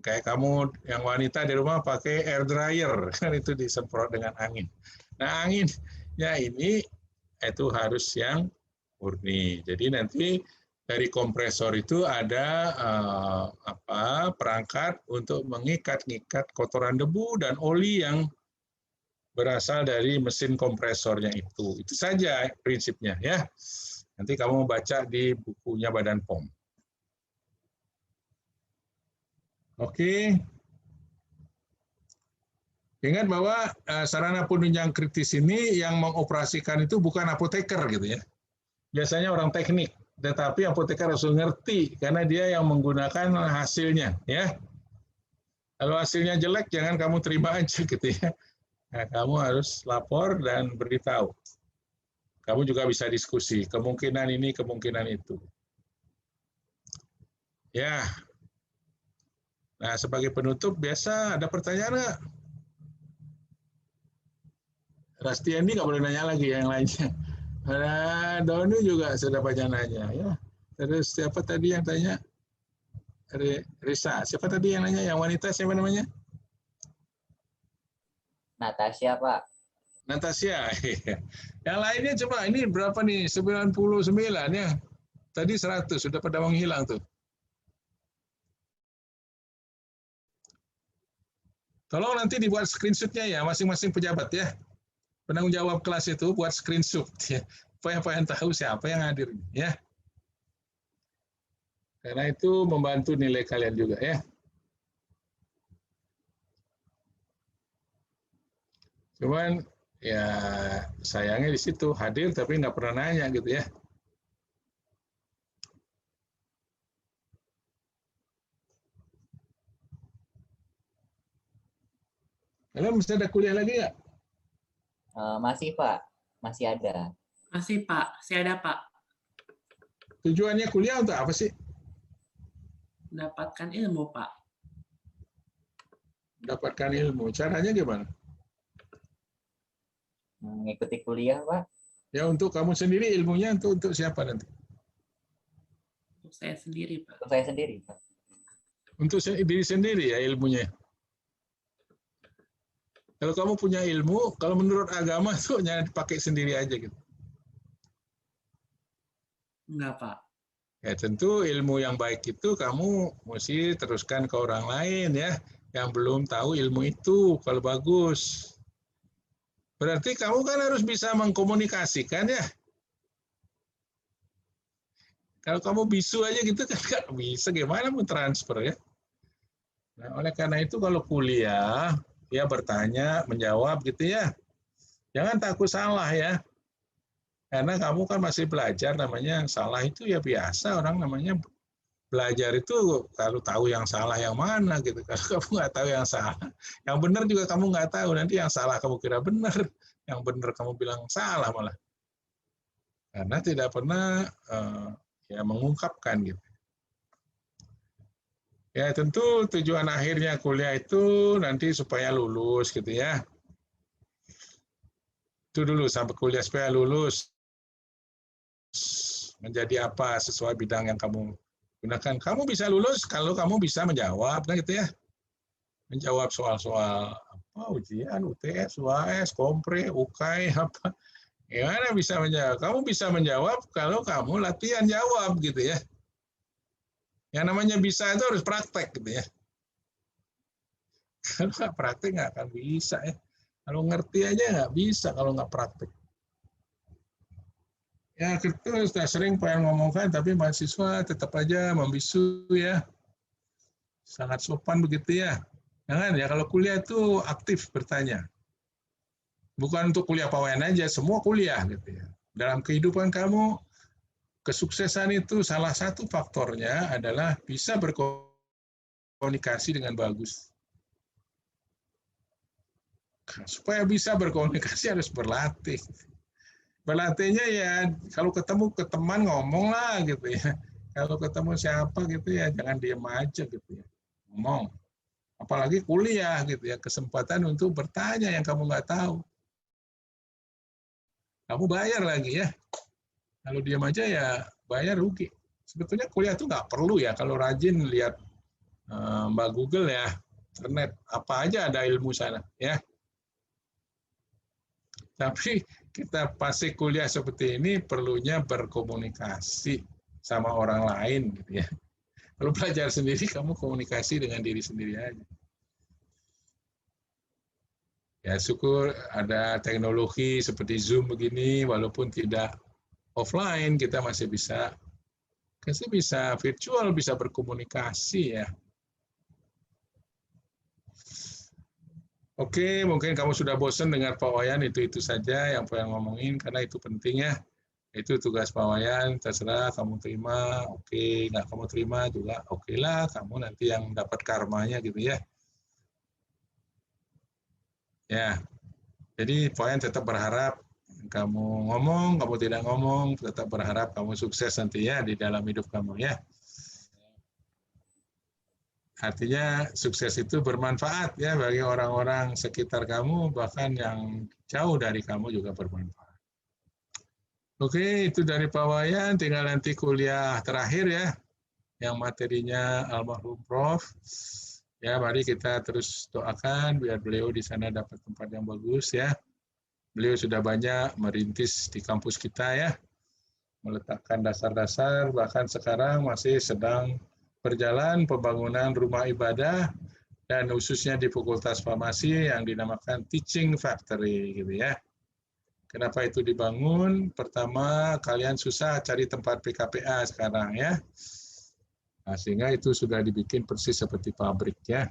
Kayak kamu yang wanita di rumah pakai air dryer, kan itu disemprot dengan angin. Nah, anginnya ini itu harus yang murni. Jadi nanti dari kompresor itu ada perangkat untuk mengikat-ngikat kotoran debu dan oli yang berasal dari mesin kompresornya itu. Itu saja prinsipnya ya. Nanti kamu baca di bukunya Badan POM. Oke. Ingat bahwa sarana penunjang kritis ini yang mengoperasikan itu bukan apoteker gitu ya. Biasanya orang teknik, tetapi apoteker harus ngerti karena dia yang menggunakan hasilnya ya. Kalau hasilnya jelek jangan kamu terima aja gitu ya. Nah, kamu harus lapor dan beritahu. Kamu juga bisa diskusi, kemungkinan ini, kemungkinan itu. Ya. Nah, sebagai penutup biasa ada pertanyaan nggak? Rastiandi nggak boleh nanya lagi yang lainnya. Ada Doni juga sudah banyak nanya ya. Terus siapa tadi yang tanya? Risa. Siapa tadi yang nanya? Yang wanita siapa namanya? Natasha, Pak. Natasha. Yang lainnya coba ini berapa nih? 99 ya. Tadi 100 sudah pada menghilang tuh. Tolong nanti dibuat screenshot-nya ya masing-masing pejabat ya. Penanggung jawab kelas itu buat screenshot ya. Supaya pengen tahu siapa yang hadir ya. Karena itu membantu nilai kalian juga ya. Cuman Ya sayangnya di situ hadir tapi nggak pernah nanya gitu ya. Kalian masih ada kuliah lagi nggak? Masih Pak, masih ada. Masih Pak, saya ada Pak. Tujuannya kuliah untuk apa sih? Mendapatkan ilmu Pak. Dapatkan ilmu. Caranya gimana? Mengikuti kuliah Pak. Ya untuk kamu sendiri ilmunya untuk siapa nanti? Untuk saya sendiri Pak. Untuk saya sendiri Pak. Untuk diri sendiri ya ilmunya. Kalau kamu punya ilmu, kalau menurut agama tuh jangan dipakai sendiri aja gitu. Enggak Pak. Ya tentu ilmu yang baik itu kamu mesti teruskan ke orang lain ya, yang belum tahu ilmu itu kalau bagus. Berarti kamu kan harus bisa mengkomunikasikan ya. Kalau kamu bisu aja gitu kan nggak bisa, gimana mau transfer ya. Nah, oleh karena itu kalau kuliah, ya bertanya, menjawab gitu ya. Jangan takut salah ya. Karena kamu kan masih belajar, namanya salah itu ya biasa, orang namanya belajar itu kalau tahu yang salah yang mana gitu. Kalau kamu nggak tahu yang salah, yang benar juga kamu nggak tahu, nanti yang salah kamu kira benar, yang benar kamu bilang salah malah. Karena tidak pernah ya mengungkapkan gitu. Ya tentu tujuan akhirnya kuliah itu nanti supaya lulus gitu ya. Itu dulu sampai kuliah supaya lulus. Menjadi apa sesuai bidang yang kamu gunakan. Kamu bisa lulus kalau kamu bisa menjawab kan gitu ya. Menjawab soal-soal apa ujian, UTS, UAS, kompre, UKAI apa. Gimana bisa menjawab? Kamu bisa menjawab kalau kamu latihan jawab gitu ya. Yang namanya bisa itu harus praktek gitu ya. Kalau nggak praktek nggak akan bisa ya. Kalau ngerti aja nggak bisa kalau nggak praktek. Ya kita sudah sering pengen ngomongkan, tapi mahasiswa tetap aja membisu ya. Sangat sopan begitu ya. Jangan ya, kalau kuliah itu aktif bertanya. Bukan untuk kuliah pawayan aja, semua kuliah gitu ya. Dalam kehidupan kamu, kesuksesan itu salah satu faktornya adalah bisa berkomunikasi dengan bagus. Supaya bisa berkomunikasi harus berlatih. Berlatihnya ya kalau ketemu ke teman ngomong lah gitu ya. Kalau ketemu siapa gitu ya jangan diem aja gitu ya. Ngomong. Apalagi kuliah gitu ya, kesempatan untuk bertanya yang kamu nggak tahu. Kamu bayar lagi ya. Kalau diem aja ya bayar rugi. Sebetulnya kuliah itu nggak perlu ya kalau rajin lihat Mbak Google ya, internet apa aja ada ilmu sana ya. Tapi kita pasti kuliah seperti ini perlunya berkomunikasi sama orang lain gitu ya. Kalau belajar sendiri kamu komunikasi dengan diri sendiri aja. Ya syukur ada teknologi seperti Zoom begini walaupun tidak offline kita masih bisa virtual, bisa berkomunikasi ya. Oke, mungkin kamu sudah bosan dengar Pak Wayan, itu saja yang pengen ngomongin, karena itu penting ya. Itu tugas Pak Wayan, terserah kamu terima, oke, nggak kamu terima juga, oke lah, kamu nanti yang dapat karmanya gitu ya. Ya, jadi Pak Wayan tetap berharap kamu ngomong, kamu tidak ngomong, tetap berharap kamu sukses nanti ya di dalam hidup kamu ya. Artinya sukses itu bermanfaat ya bagi orang-orang sekitar kamu, bahkan yang jauh dari kamu juga bermanfaat. Oke, itu dari Pak Wayan, tinggal nanti kuliah terakhir ya, yang materinya almarhum Prof. Ya, mari kita terus doakan biar beliau di sana dapat tempat yang bagus ya. Beliau sudah banyak merintis di kampus kita ya, meletakkan dasar-dasar, bahkan sekarang masih sedang berjalan pembangunan rumah ibadah dan khususnya di Fakultas Farmasi yang dinamakan Teaching Factory gitu ya. Kenapa itu dibangun? Pertama, kalian susah cari tempat PKPA sekarang ya. Nah, sehingga itu sudah dibikin persis seperti pabrik ya.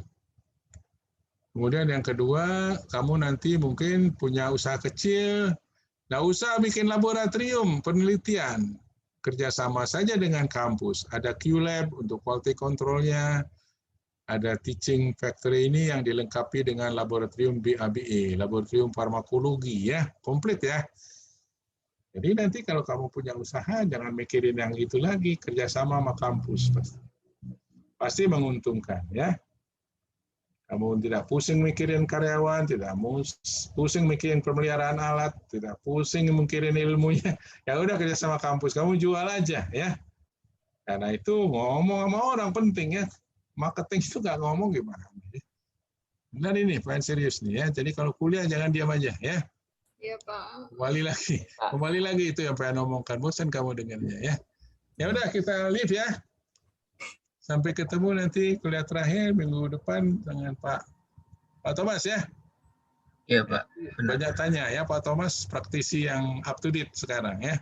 Kemudian yang kedua, kamu nanti mungkin punya usaha kecil, nggak usah bikin laboratorium penelitian. Kerjasama saja dengan kampus. Ada QLab untuk quality control-nya, ada teaching factory ini yang dilengkapi dengan laboratorium BABE, laboratorium farmakologi ya, komplit ya. Jadi nanti kalau kamu punya usaha, jangan mikirin yang itu lagi, kerjasama sama kampus. Pasti menguntungkan ya. Kamu tidak pusing mikirin karyawan, tidak pusing mikirin pemeliharaan alat, tidak pusing mikirin ilmunya. Ya udah kerja sama kampus, kamu jual aja ya. Karena itu ngomong sama orang penting ya. Marketing itu nggak ngomong gimana. Benar ini, poin serius nih ya. Jadi kalau kuliah jangan diam aja ya. Iya, Pak. Kembali lagi itu yang pengen ngomongkan. Bosan kamu dengarnya ya. Ya udah kita leave ya. Sampai ketemu nanti kuliah terakhir minggu depan dengan Pak Thomas ya. Iya, Pak. Benar. Banyak tanya ya Pak Thomas, praktisi yang up to date sekarang ya.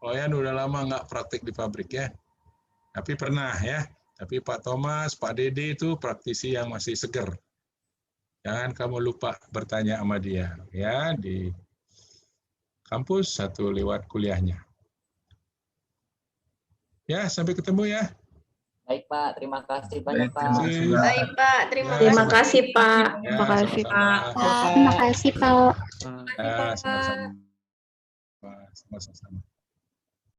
Oyan udah lama nggak praktik di pabrik ya. Tapi pernah ya. Tapi Pak Thomas, Pak Dede itu praktisi yang masih seger. Jangan kamu lupa bertanya sama dia ya di kampus atau lewat kuliahnya. Ya, sampai ketemu ya. Baik, Pak. Terima kasih banyak, Pak. Terima kasih. Baik, Pak. Terima Ya, kasih. Terima kasih, Pak. Ya, Terima kasih, sama-sama. Pak. Terima kasih, Pak. Ya, sama-sama. Sama-sama.